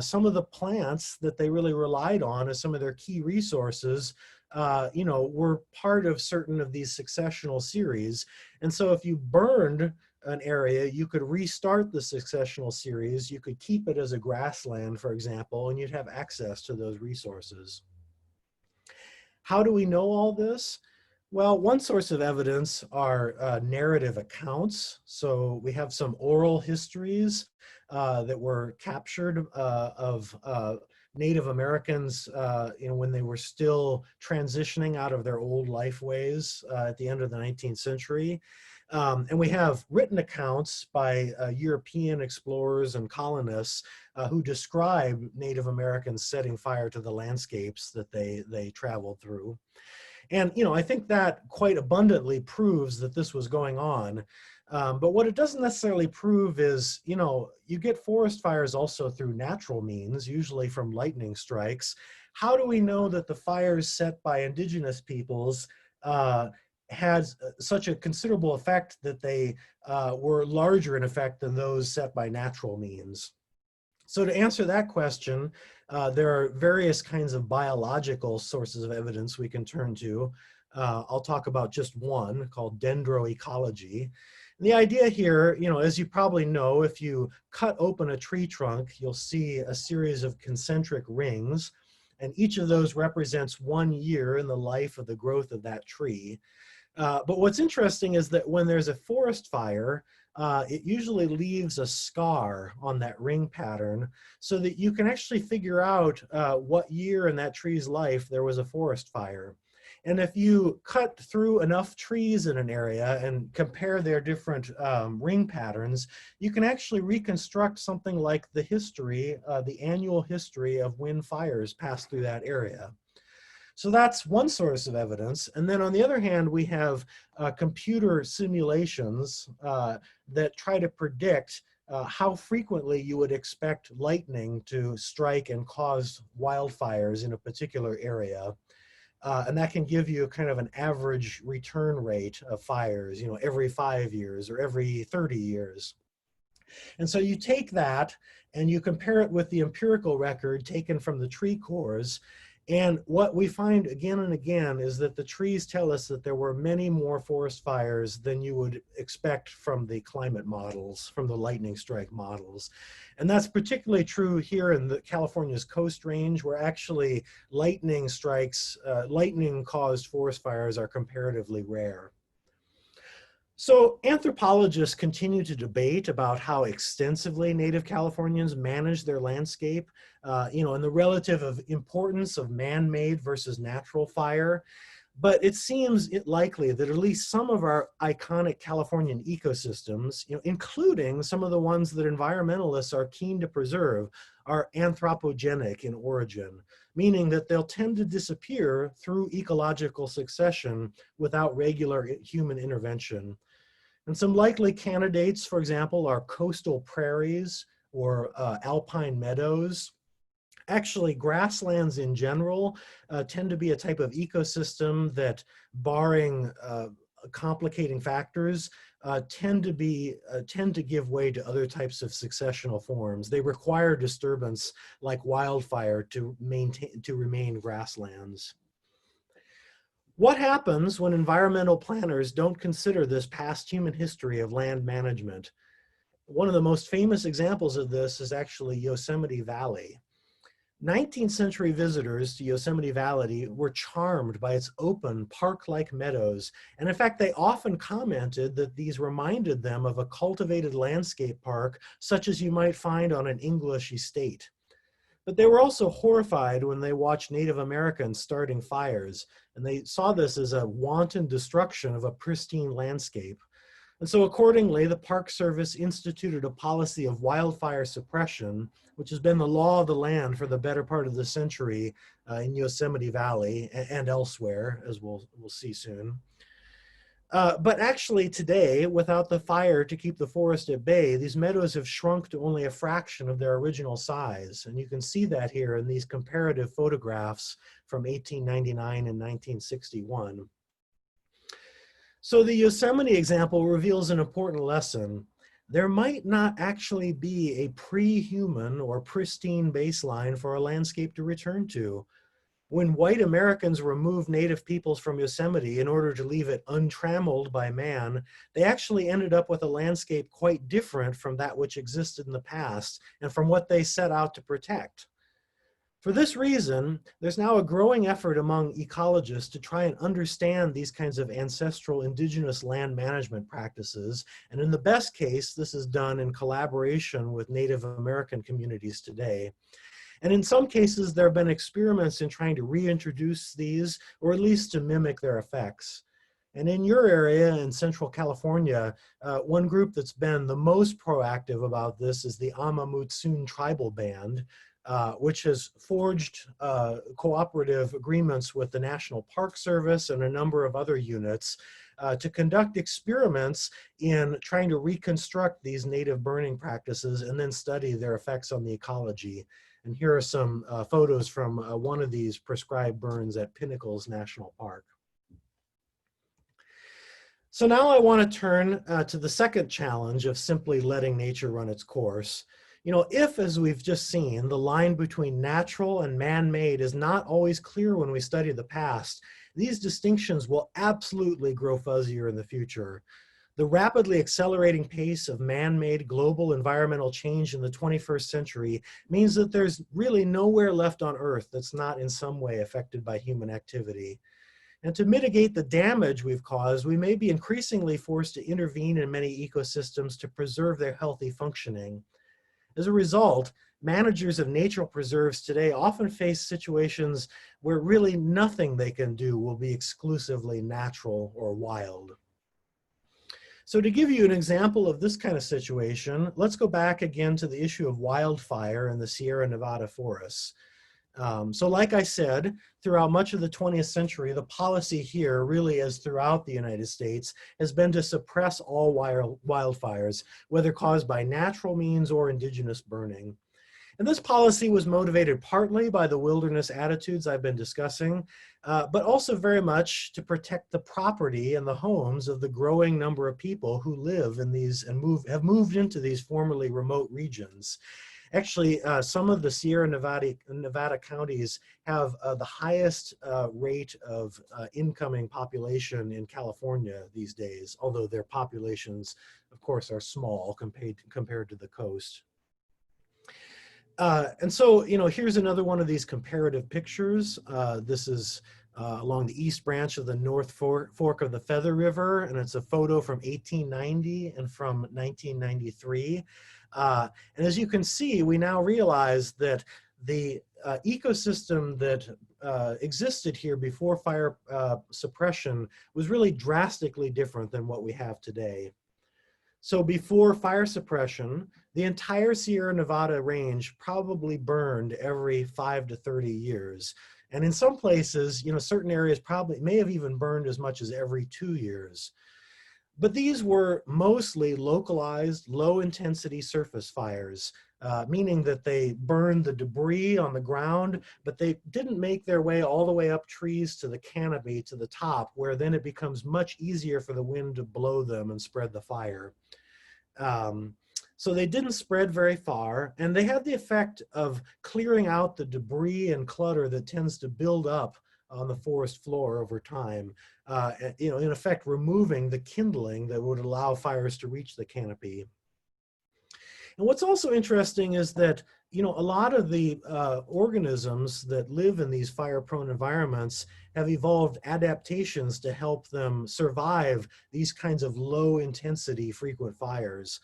Some of the plants that they really relied on as some of their key resources, were part of certain of these successional series. And so if you burned an area, you could restart the successional series. You could keep it as a grassland, for example, and you'd have access to those resources. How do we know all this? Well, one source of evidence are narrative accounts. So we have some oral histories that were captured of Native Americans when they were still transitioning out of their old life ways at the end of the 19th century. And we have written accounts by European explorers and colonists who describe Native Americans setting fire to the landscapes that they traveled through. And I think that quite abundantly proves that this was going on. But what it doesn't necessarily prove is, you get forest fires also through natural means, usually from lightning strikes. How do we know that the fires set by indigenous peoples had such a considerable effect that they were larger in effect than those set by natural means? So to answer that question, there are various kinds of biological sources of evidence we can turn to. I'll talk about just one called Dendroecology. And the idea here, as you probably know, if you cut open a tree trunk, you'll see a series of concentric rings, and each of those represents 1 year in the life of the growth of that tree. But what's interesting is that when there's a forest fire, it usually leaves a scar on that ring pattern so that you can actually figure out what year in that tree's life there was a forest fire. And if you cut through enough trees in an area and compare their different ring patterns, you can actually reconstruct something like the history, the annual history of when fires pass through that area. So that's one source of evidence. And then on the other hand, we have computer simulations that try to predict how frequently you would expect lightning to strike and cause wildfires in a particular area. And that can give you kind of an average return rate of fires, every 5 years or every 30 years. And so you take that and you compare it with the empirical record taken from the tree cores. And what we find again and again is that the trees tell us that there were many more forest fires than you would expect from the climate models, from the lightning strike models. And that's particularly true here in the California's Coast Range, where actually lightning strikes, lightning-caused forest fires are comparatively rare. So anthropologists continue to debate about how extensively Native Californians manage their landscape, and the relative importance of man-made versus natural fire. But it seems likely that at least some of our iconic Californian ecosystems, including some of the ones that environmentalists are keen to preserve, are anthropogenic in origin, meaning that they'll tend to disappear through ecological succession without regular human intervention. And some likely candidates, for example, are coastal prairies or alpine meadows. Actually, grasslands in general tend to be a type of ecosystem that, barring complicating factors, tend to give way to other types of successional forms. They require disturbance like wildfire to remain grasslands. What happens when environmental planners don't consider this past human history of land management? One of the most famous examples of this is actually Yosemite Valley. 19th century visitors to Yosemite Valley were charmed by its open park-like meadows. And in fact, they often commented that these reminded them of a cultivated landscape park, such as you might find on an English estate. But they were also horrified when they watched Native Americans starting fires, and they saw this as a wanton destruction of a pristine landscape. And so accordingly, the Park Service instituted a policy of wildfire suppression, which has been the law of the land for the better part of the century in Yosemite Valley and elsewhere, as we'll see soon. But actually today, without the fire to keep the forest at bay, these meadows have shrunk to only a fraction of their original size. And you can see that here in these comparative photographs from 1899 and 1961. So the Yosemite example reveals an important lesson. There might not actually be a pre-human or pristine baseline for a landscape to return to. When white Americans removed native peoples from Yosemite in order to leave it untrammeled by man, they actually ended up with a landscape quite different from that which existed in the past and from what they set out to protect. For this reason, there's now a growing effort among ecologists to try and understand these kinds of ancestral indigenous land management practices. And in the best case, this is done in collaboration with Native American communities today. And in some cases, there have been experiments in trying to reintroduce these, or at least to mimic their effects. And in your area in Central California, one group that's been the most proactive about this is the Amah Mutsun tribal band, which has forged cooperative agreements with the National Park Service and a number of other units to conduct experiments in trying to reconstruct these native burning practices and then study their effects on the ecology. And here are some photos from one of these prescribed burns at Pinnacles National Park. So now I want to turn to the second challenge of simply letting nature run its course. You know, if, as we've just seen, the line between natural and man-made is not always clear when we study the past, these distinctions will absolutely grow fuzzier in the future. The rapidly accelerating pace of man-made global environmental change in the 21st century means that there's really nowhere left on Earth that's not in some way affected by human activity. And to mitigate the damage we've caused, we may be increasingly forced to intervene in many ecosystems to preserve their healthy functioning. As a result, managers of natural preserves today often face situations where really nothing they can do will be exclusively natural or wild. So to give you an example of this kind of situation, let's go back again to the issue of wildfire in the Sierra Nevada forests. So like I said, throughout much of the 20th century, the policy here, really as throughout the United States, has been to suppress all wildfires, whether caused by natural means or indigenous burning. And this policy was motivated partly by the wilderness attitudes I've been discussing, but also very much to protect the property and the homes of the growing number of people who live in these and have moved into these formerly remote regions. Actually, some of the Sierra Nevada counties have the highest rate of incoming population in California these days, although their populations, of course, are small compared to the coast. And so, you know, here's another one of these comparative pictures. This is along the east branch of the North Fork of the Feather River, and it's a photo from 1890 and from 1993. And as you can see, we now realize that the ecosystem that existed here before fire suppression was really drastically different than what we have today. So before fire suppression, the entire Sierra Nevada range probably burned every 5 to 30 years. And in some places, you know, certain areas probably may have even burned as much as every 2 years. But these were mostly localized, low-intensity surface fires, meaning that they burned the debris on the ground, but they didn't make their way all the way up trees to the canopy, to the top, where then it becomes much easier for the wind to blow them and spread the fire. So they didn't spread very far, and they had the effect of clearing out the debris and clutter that tends to build up on the forest floor over time, you know, in effect removing the kindling that would allow fires to reach the canopy. And what's also interesting is that, you know, a lot of the organisms that live in these fire-prone environments have evolved adaptations to help them survive these kinds of low-intensity frequent fires.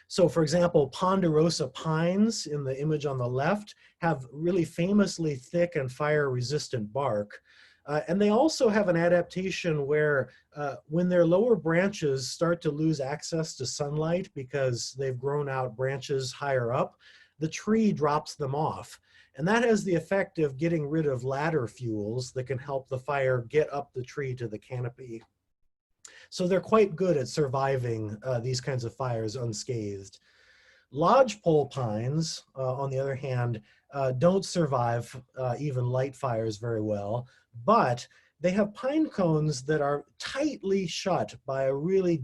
So for example, ponderosa pines in the image on the left have really famously thick and fire-resistant bark. And they also have an adaptation where when their lower branches start to lose access to sunlight because they've grown out branches higher up, the tree drops them off. And that has the effect of getting rid of ladder fuels that can help the fire get up the tree to the canopy. So they're quite good at surviving these kinds of fires unscathed. Lodgepole pines, on the other hand, don't survive even light fires very well, but they have pine cones that are tightly shut by a really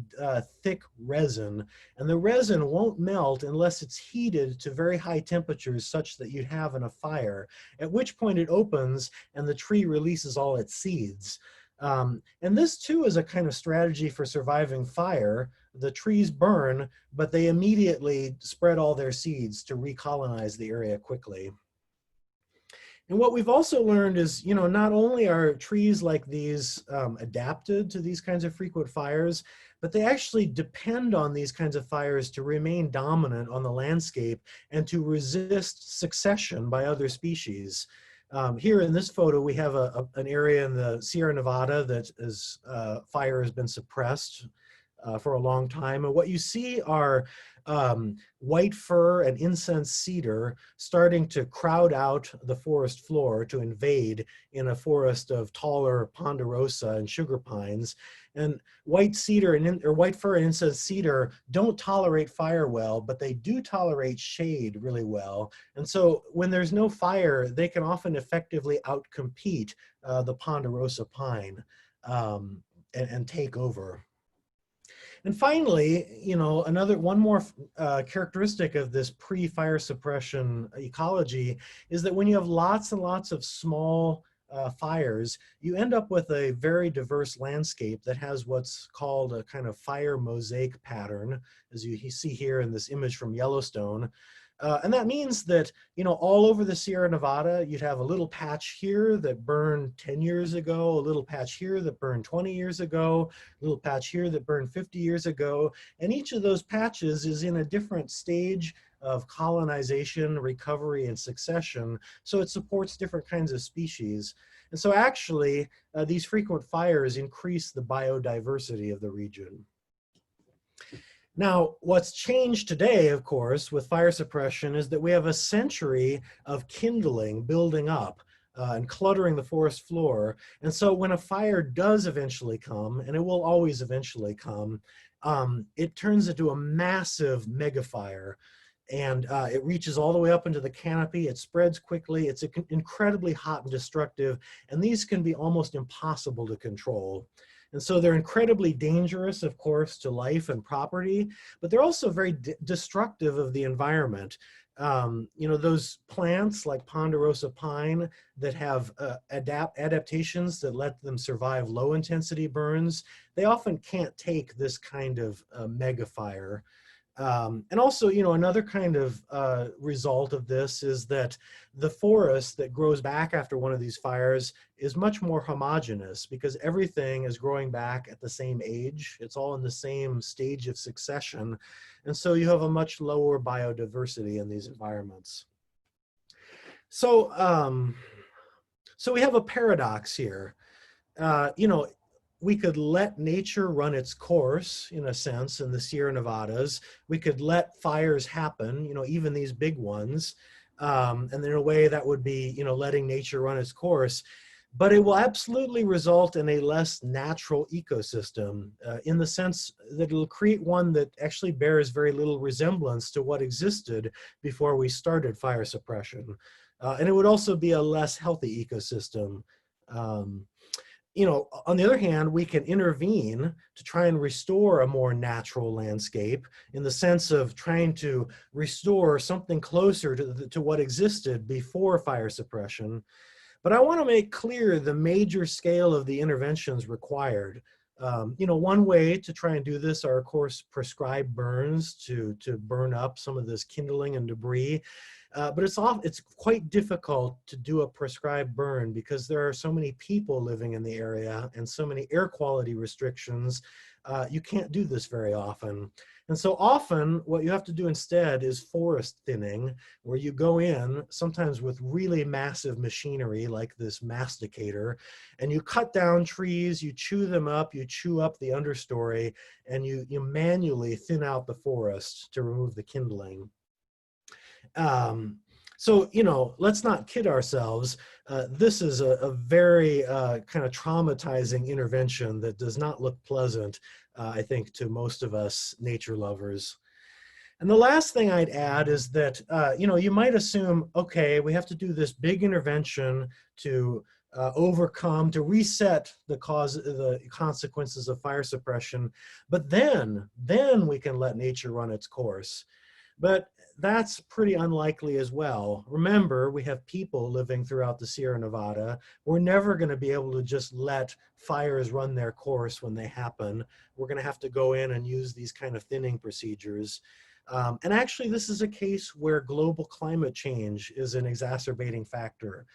thick resin, and the resin won't melt unless it's heated to very high temperatures such that you'd have in a fire, at which point it opens and the tree releases all its seeds. And this too is a kind of strategy for surviving fire. The trees burn, but they immediately spread all their seeds to recolonize the area quickly. And what we've also learned is, you know, not only are trees like these adapted to these kinds of frequent fires, but they actually depend on these kinds of fires to remain dominant on the landscape and to resist succession by other species. Here in this photo, we have an area in the Sierra Nevada that is, fire has been suppressed for a long time. And what you see are white fir and incense cedar starting to crowd out the forest floor to invade in a forest of taller ponderosa and sugar pines. And white fir and incense cedar don't tolerate fire well, but they do tolerate shade really well. And so when there's no fire, they can often effectively outcompete the ponderosa pine and take over. And finally, you know, one more characteristic of this pre-fire suppression ecology is that when you have lots and lots of small fires, you end up with a very diverse landscape that has what's called a kind of fire mosaic pattern, as you see here in this image from Yellowstone. And that means that, you know, all over the Sierra Nevada, you'd have a little patch here that burned 10 years ago, a little patch here that burned 20 years ago, a little patch here that burned 50 years ago. And each of those patches is in a different stage of colonization, recovery, and succession. So it supports different kinds of species. And so actually, these frequent fires increase the biodiversity of the region. Now, what's changed today, of course, with fire suppression is that we have a century of kindling building up and cluttering the forest floor. And so when a fire does eventually come, and it will always eventually come, it turns into a massive megafire. And it reaches all the way up into the canopy. It spreads quickly. It's incredibly hot and destructive. And these can be almost impossible to control. And so they're incredibly dangerous, of course, to life and property, but they're also very destructive of the environment. You know, those plants like ponderosa pine that have adaptations that let them survive low intensity burns, they often can't take this kind of megafire. And also, you know, another kind of result of this is that the forest that grows back after one of these fires is much more homogeneous because everything is growing back at the same age. It's all in the same stage of succession. And so you have a much lower biodiversity in these environments. So, so we have a paradox here. You know, we could let nature run its course, in a sense, in the Sierra Nevadas. We could let fires happen, you know, even these big ones. And in a way that would be, you know, letting nature run its course. But it will absolutely result in a less natural ecosystem in the sense that it'll create one that actually bears very little resemblance to what existed before we started fire suppression. And it would also be a less healthy ecosystem. You know, on the other hand, we can intervene to try and restore a more natural landscape in the sense of trying to restore something closer to what existed before fire suppression. But I want to make clear the major scale of the interventions required. One way to try and do this are, of course, prescribed burns to burn up some of this kindling and debris. But it's quite difficult to do a prescribed burn because there are so many people living in the area and so many air quality restrictions. You can't do this very often. And so often what you have to do instead is forest thinning, where you go in, sometimes with really massive machinery like this masticator, and you cut down trees, you chew them up, you chew up the understory, and you manually thin out the forest to remove the kindling. So, let's not kid ourselves. This is a very kind of traumatizing intervention that does not look pleasant, I think, to most of us nature lovers. And the last thing I'd add is that, you might assume, okay, we have to do this big intervention to to reset the consequences of fire suppression, but then we can let nature run its course. But that's pretty unlikely as well. Remember, we have people living throughout the Sierra Nevada. We're never going to be able to just let fires run their course when they happen. We're going to have to go in and use these kind of thinning procedures. And actually, this is a case where global climate change is an exacerbating factor.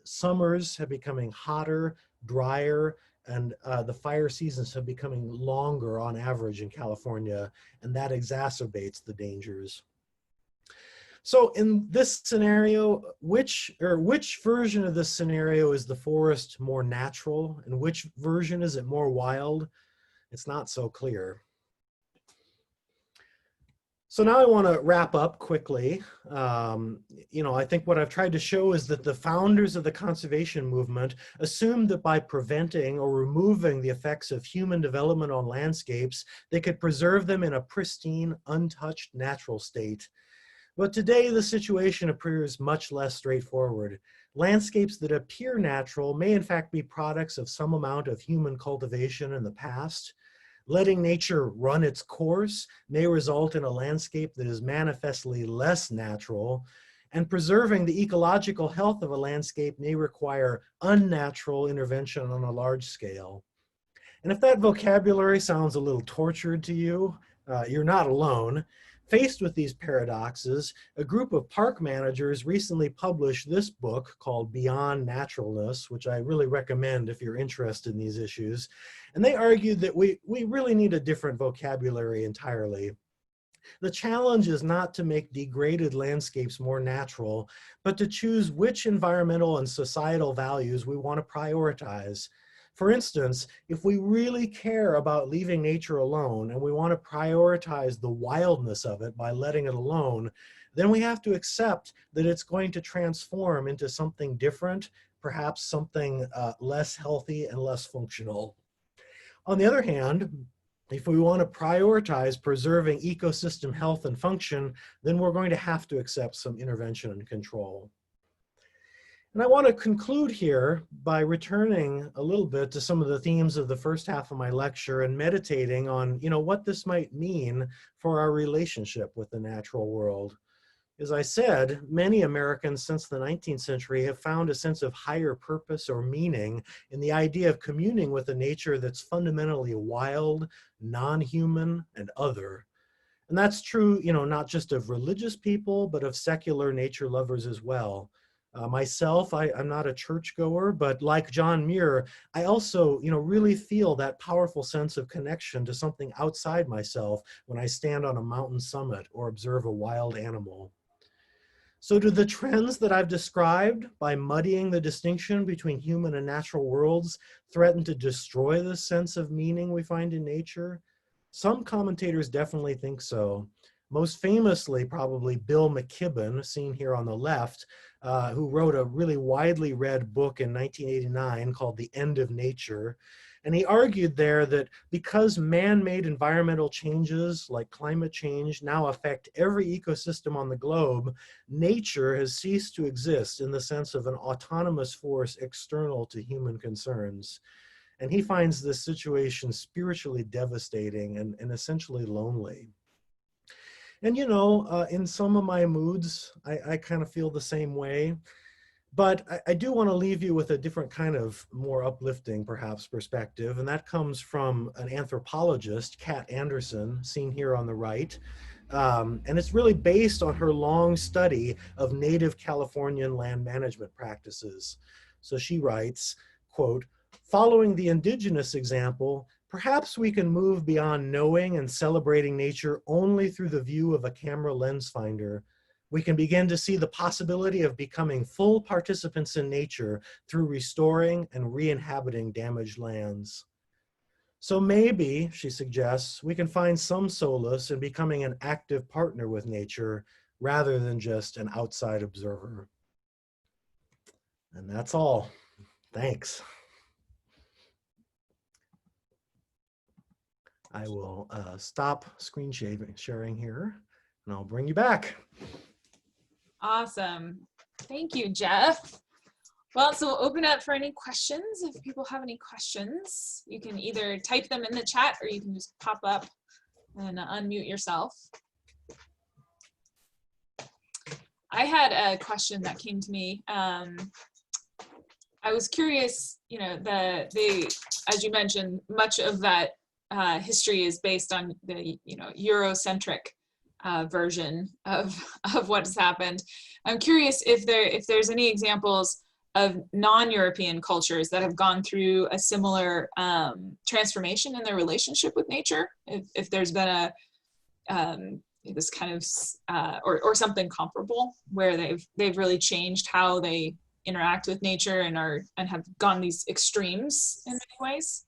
Summers have becoming hotter, drier, and the fire seasons have becoming longer on average in California, and that exacerbates the dangers. So in this scenario, which version of this scenario is the forest more natural, and which version is it more wild? It's not so clear. So now I want to wrap up quickly. I think what I've tried to show is that the founders of the conservation movement assumed that by preventing or removing the effects of human development on landscapes, they could preserve them in a pristine, untouched natural state. But today the situation appears much less straightforward. Landscapes that appear natural may in fact be products of some amount of human cultivation in the past. Letting nature run its course may result in a landscape that is manifestly less natural, and preserving the ecological health of a landscape may require unnatural intervention on a large scale. And if that vocabulary sounds a little tortured to you, you're not alone. Faced with these paradoxes, a group of park managers recently published this book called Beyond Naturalness, which I really recommend if you're interested in these issues. And they argued that we really need a different vocabulary entirely. The challenge is not to make degraded landscapes more natural, but to choose which environmental and societal values we want to prioritize. For instance, if we really care about leaving nature alone and we want to prioritize the wildness of it by letting it alone, then we have to accept that it's going to transform into something different, perhaps something less healthy and less functional. On the other hand, if we want to prioritize preserving ecosystem health and function, then we're going to have to accept some intervention and control. And I want to conclude here by returning a little bit to some of the themes of the first half of my lecture and meditating on, what this might mean for our relationship with the natural world. As I said, many Americans since the 19th century have found a sense of higher purpose or meaning in the idea of communing with a nature that's fundamentally wild, non-human, and other. And that's true, not just of religious people, but of secular nature lovers as well. Myself, I'm not a churchgoer, but like John Muir, I also, really feel that powerful sense of connection to something outside myself when I stand on a mountain summit or observe a wild animal. So do the trends that I've described, by muddying the distinction between human and natural worlds, threaten to destroy the sense of meaning we find in nature? Some commentators definitely think so. Most famously, probably Bill McKibben, seen here on the left, who wrote a really widely read book in 1989 called The End of Nature. And he argued there that because man-made environmental changes like climate change now affect every ecosystem on the globe, nature has ceased to exist in the sense of an autonomous force external to human concerns. And he finds this situation spiritually devastating and essentially lonely. And in some of my moods, I kind of feel the same way. But I do want to leave you with a different kind of more uplifting, perhaps, perspective, and that comes from an anthropologist, Kat Anderson, seen here on the right. And it's really based on her long study of native Californian land management practices. So she writes, quote, "Following the indigenous example, perhaps we can move beyond knowing and celebrating nature only through the view of a camera lens finder. We can begin to see the possibility of becoming full participants in nature through restoring and re-inhabiting damaged lands. So maybe," she suggests, "we can find some solace in becoming an active partner with nature rather than just an outside observer." And that's all. Thanks. I will stop screen sharing here, and I'll bring you back. Awesome. Thank you, Jeff. Well, so we'll open up for any questions. If people have any questions, you can either type them in the chat or you can just pop up and unmute yourself. I had a question that came to me. I was curious, you know, as you mentioned, much of that history is based on the, you know, Eurocentric version of what's happened. I'm curious if there's any examples of non-European cultures that have gone through a similar transformation in their relationship with nature. If there's been a this kind of or something comparable where they've really changed how they interact with nature and have gone these extremes in many ways.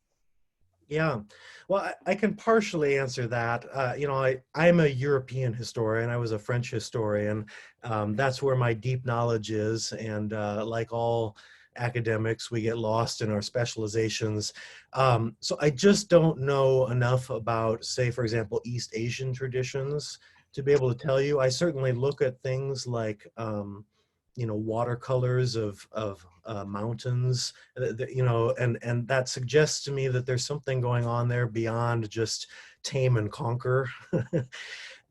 Yeah, well, I can partially answer that. You know, I'm a European historian. I was a French historian. That's where my deep knowledge is. And like all academics, we get lost in our specializations. So I just don't know enough about, say, for example, East Asian traditions to be able to tell you. I certainly look at things like, you know, watercolors of mountains, you know, and that suggests to me that there's something going on there beyond just tame and conquer.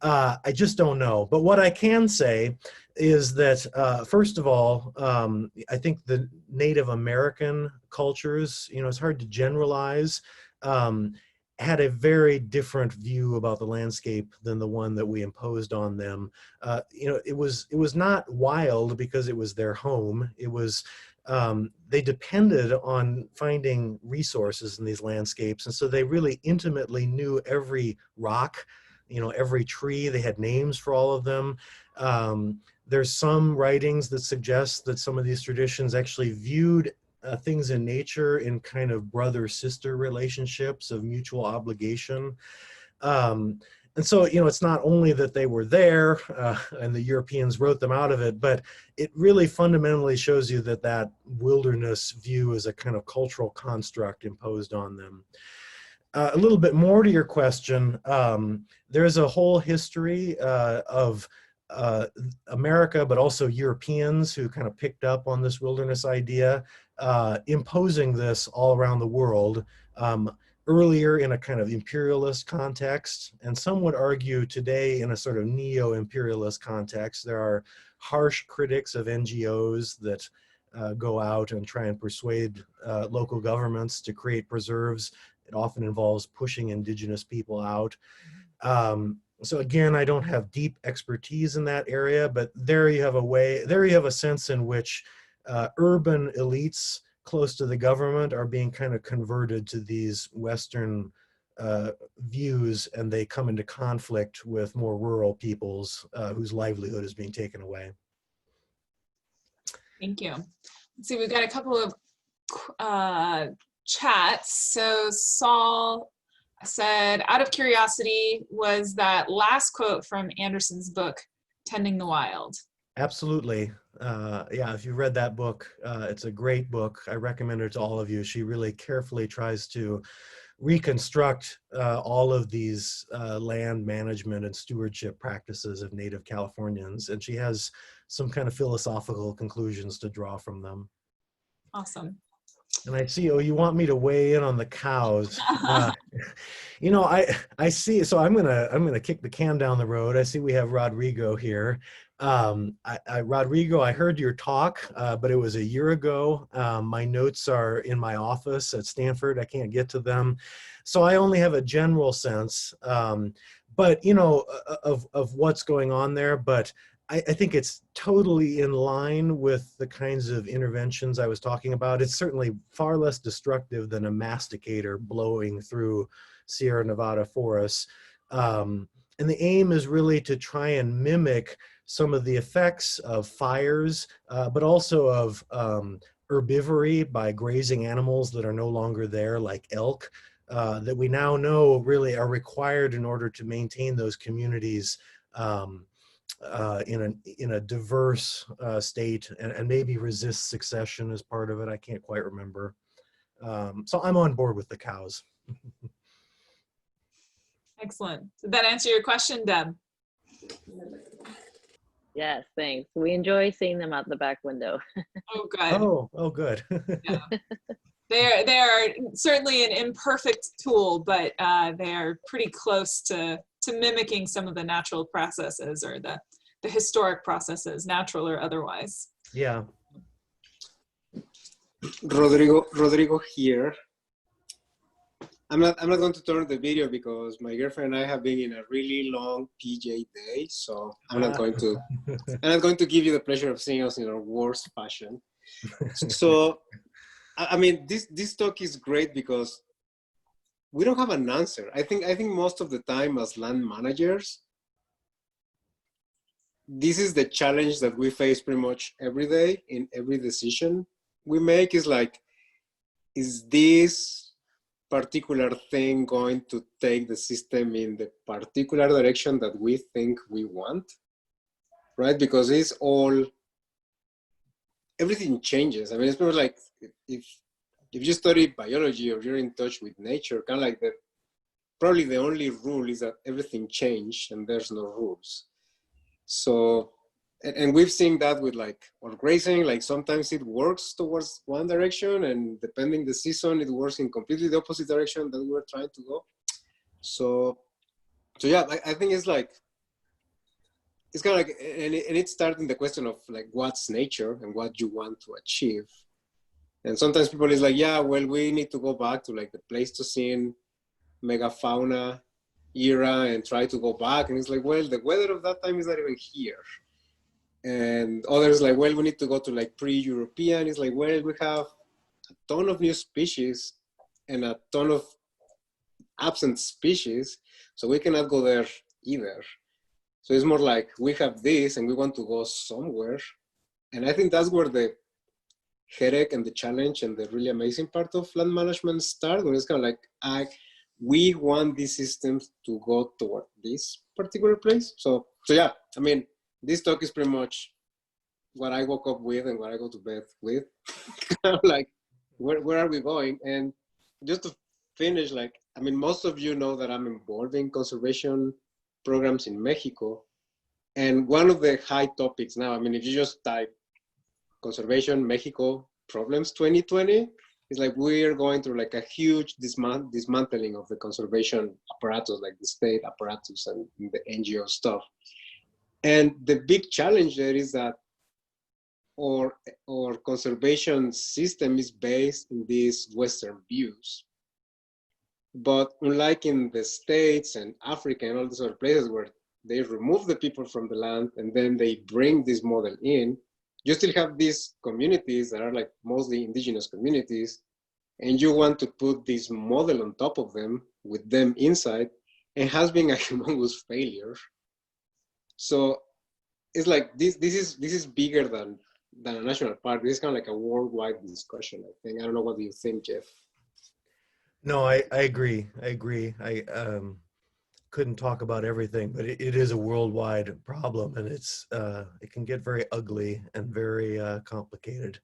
I just don't know. But what I can say is that, first of all, I think the Native American cultures, you know, it's hard to generalize, had a very different view about the landscape than the one that we imposed on them. You know, it was not wild because it was their home. It was, they depended on finding resources in these landscapes. And so they really intimately knew every rock, you know, every tree. They had names for all of them. There's some writings that suggest that some of these traditions actually viewed things in nature in kind of brother-sister relationships of mutual obligation. And so, you know, it's not only that they were there and the Europeans wrote them out of it, but it really fundamentally shows you that that wilderness view is a kind of cultural construct imposed on them. A little bit more to your question, there's a whole history of America, but also Europeans who kind of picked up on this wilderness idea, imposing this all around the world, earlier in a kind of imperialist context, and some would argue today in a sort of neo-imperialist context. There are harsh critics of NGOs that go out and try and persuade local governments to create preserves. It often involves pushing indigenous people out. So again, I don't have deep expertise in that area, but there you have a sense in which urban elites close to the government are being kind of converted to these Western views, and they come into conflict with more rural peoples whose livelihood is being taken away. Thank you. Let's see, we've got a couple of chats. So Saul said, out of curiosity, was that last quote from Anderson's book, Tending the Wild? Absolutely. Yeah, if you've read that book, it's a great book. I recommend it to all of you. She really carefully tries to reconstruct all of these land management and stewardship practices of Native Californians, and she has some kind of philosophical conclusions to draw from them. Awesome. And I see, oh, you want me to weigh in on the cows. You know, I see, so I'm gonna kick the can down the road. I see we have Rodrigo here. Rodrigo, I heard your talk, but it was a year ago. My notes are in my office at Stanford. I can't get to them. So I only have a general sense, but you know, of what's going on there. But I think it's totally in line with the kinds of interventions I was talking about. It's certainly far less destructive than a masticator blowing through Sierra Nevada forests. And the aim is really to try and mimic some of the effects of fires, but also of herbivory by grazing animals that are no longer there, like elk, that we now know really are required in order to maintain those communities in a diverse state, and maybe resist succession as part of it. I can't quite remember. So I'm on board with the cows. Excellent. Did that answer your question, Deb? Yes, thanks. We enjoy seeing them out the back window. Oh, good. Oh, good. Yeah. They are certainly an imperfect tool, but they are pretty close to mimicking some of the natural processes, or the historic processes, natural or otherwise. Yeah. Rodrigo here. I'm not going to turn the video because my girlfriend and I have been in a really long PJ day, so I'm not going to give you the pleasure of seeing us in our worst fashion. So, I mean, this talk is great because we don't have an answer. I think most of the time as land managers, this is the challenge that we face pretty much every day in every decision we make. Is like, is this particular thing going to take the system in the particular direction that we think we want, right? Because it's all, everything changes. I mean, it's more like if you study biology or you're in touch with nature, kind of like that, probably the only rule is that everything changed and there's no rules. So, and we've seen that with like, or grazing, like sometimes it works towards one direction, and depending the season, it works in completely the opposite direction that we were trying to go. So yeah, I think it's like, it's kind of like, and it's starting the question of like, what's nature and what you want to achieve. And sometimes people is like, yeah, well, we need to go back to like the Pleistocene megafauna era and try to go back. And it's like, well, the weather of that time is not even here. And others like, well, we need to go to like pre-European. It's like, well, we have a ton of new species and a ton of absent species, so we cannot go there either. So it's more like, we have this and we want to go somewhere. And I think that's where the headache and the challenge and the really amazing part of land management start, when it's kind of like, we want these systems to go toward this particular place. So yeah, I mean, this talk is pretty much what I woke up with and what I go to bed with. Like, where are we going? And just to finish, like, I mean, most of you know that I'm involved in conservation programs in Mexico. And one of the high topics now, I mean, if you just type conservation Mexico problems 2020, it's like we're going through like a huge dismantling of the conservation apparatus, like the state apparatus and the NGO stuff. And the big challenge there is that our conservation system is based in these Western views. But unlike in the States and Africa and all these other places where they remove the people from the land and then they bring this model in, you still have these communities that are like mostly indigenous communities, and you want to put this model on top of them with them inside, and has been a humongous failure. So it's like this is bigger than a national park. This is kind of like a worldwide discussion, I think. I don't know, what do you think, Jeff? No, I agree. I couldn't talk about everything, but it is a worldwide problem, and it's it can get very ugly and very complicated.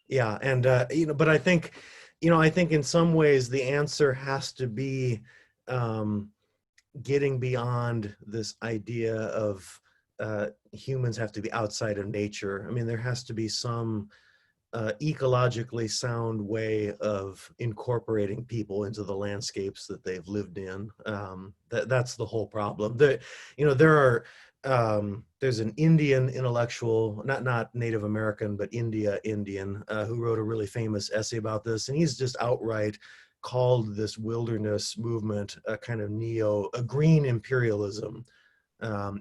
Yeah, and you know, but I think, you know, I think in some ways the answer has to be getting beyond this idea of humans have to be outside of nature. I mean, there has to be some ecologically sound way of incorporating people into the landscapes that they've lived in. That's the whole problem. There's an Indian intellectual, not Native American, but Indian, who wrote a really famous essay about this, and he's just outright called this wilderness movement a kind of a green imperialism.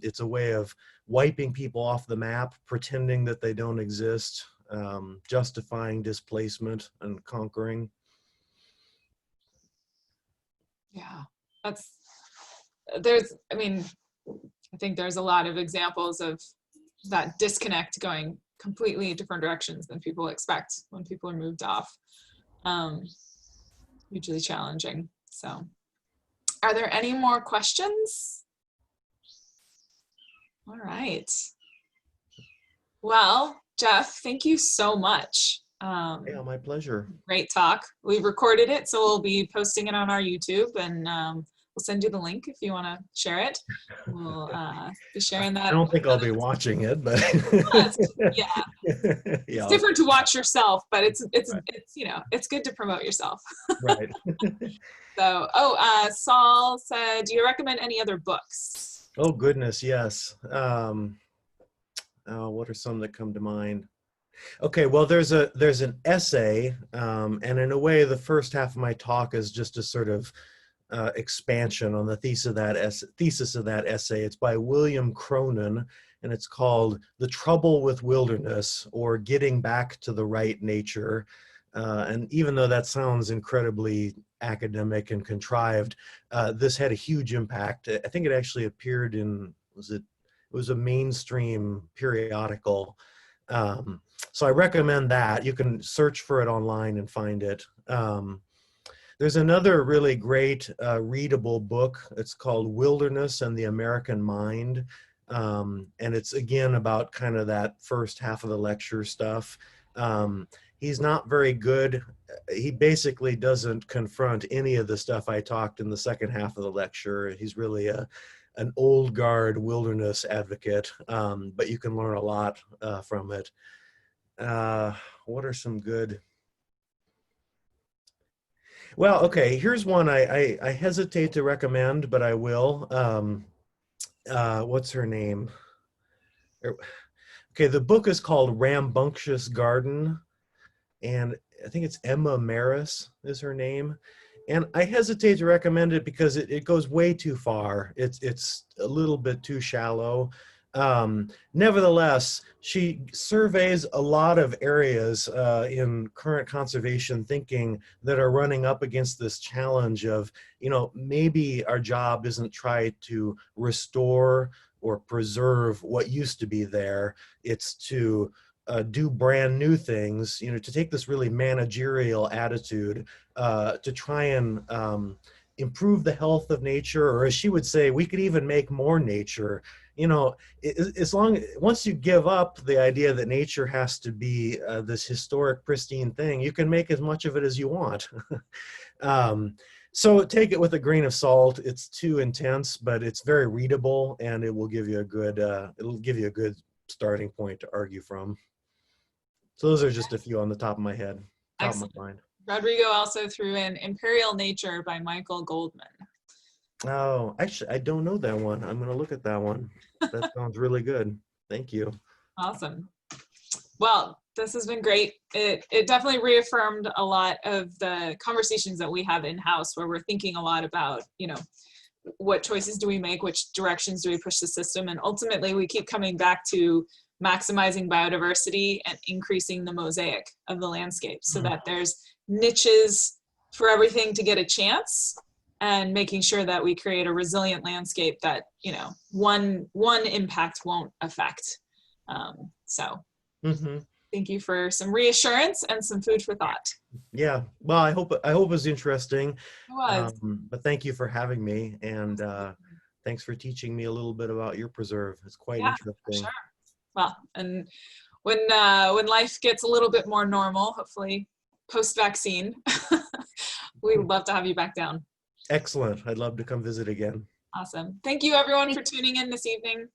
It's a way of wiping people off the map, pretending that they don't exist, justifying displacement and conquering. Yeah, I think there's a lot of examples of that disconnect going completely different directions than people expect when people are moved off. Hugely challenging. So, are there any more questions? All right. Well, Jeff, thank you so much. Yeah, my pleasure. Great talk. We've recorded it, so we'll be posting it on our YouTube, and we'll send you the link if you want to share it. We'll be sharing that. I don't think I'll be watching it, but yeah, it's different to watch yourself, but it's good to promote yourself. Right. So, Saul said, do you recommend any other books? Oh goodness, yes. What are some that come to mind? Okay, well, there's an essay, and in a way, the first half of my talk is just a sort of expansion on the thesis of that essay. It's by William Cronin, and it's called "The Trouble with Wilderness," or "Getting Back to the Right Nature." And even though that sounds incredibly academic and contrived, this had a huge impact. I think it actually appeared in, it was a mainstream periodical. So I recommend that. You can search for it online and find it. There's another really great readable book. It's called Wilderness and the American Mind. And it's again about kind of that first half of the lecture stuff. He's not very good. He basically doesn't confront any of the stuff I talked in the second half of the lecture. He's really an old guard wilderness advocate, but you can learn a lot from it. What are some good? Well, okay, here's one I hesitate to recommend, but I will. What's her name? Okay, the book is called Rambunctious Garden, and I think it's Emma Maris is her name. And I hesitate to recommend it because it goes way too far. It's a little bit too shallow. Nevertheless, she surveys a lot of areas in current conservation thinking that are running up against this challenge of, maybe our job isn't try to restore or preserve what used to be there. It's to do brand new things, to take this really managerial attitude to try and improve the health of nature, or as she would say, we could even make more nature. Once you give up the idea that nature has to be this historic, pristine thing, you can make as much of it as you want. So take it with a grain of salt. It's too intense, but it's very readable, and it will give you a good starting point to argue from. So those are just a few on the top of my head, top of my mind. Rodrigo also threw in Imperial Nature by Michael Goldman. Oh, actually, I don't know that one. I'm going to look at that one. That sounds really good. Thank you. Awesome. Well, this has been great. It definitely reaffirmed a lot of the conversations that we have in-house, where we're thinking a lot about, what choices do we make, which directions do we push the system, and ultimately we keep coming back to maximizing biodiversity and increasing the mosaic of the landscape so that there's niches for everything to get a chance, and making sure that we create a resilient landscape that, one impact won't affect. Thank you for some reassurance and some food for thought. Yeah, well, I hope it was interesting. It was. But thank you for having me, and thanks for teaching me a little bit about your preserve. It's quite interesting. For sure. Well, and when life gets a little bit more normal, hopefully post-vaccine, we'd love to have you back down. Excellent. I'd love to come visit again. Awesome. Thank you, everyone, for tuning in this evening.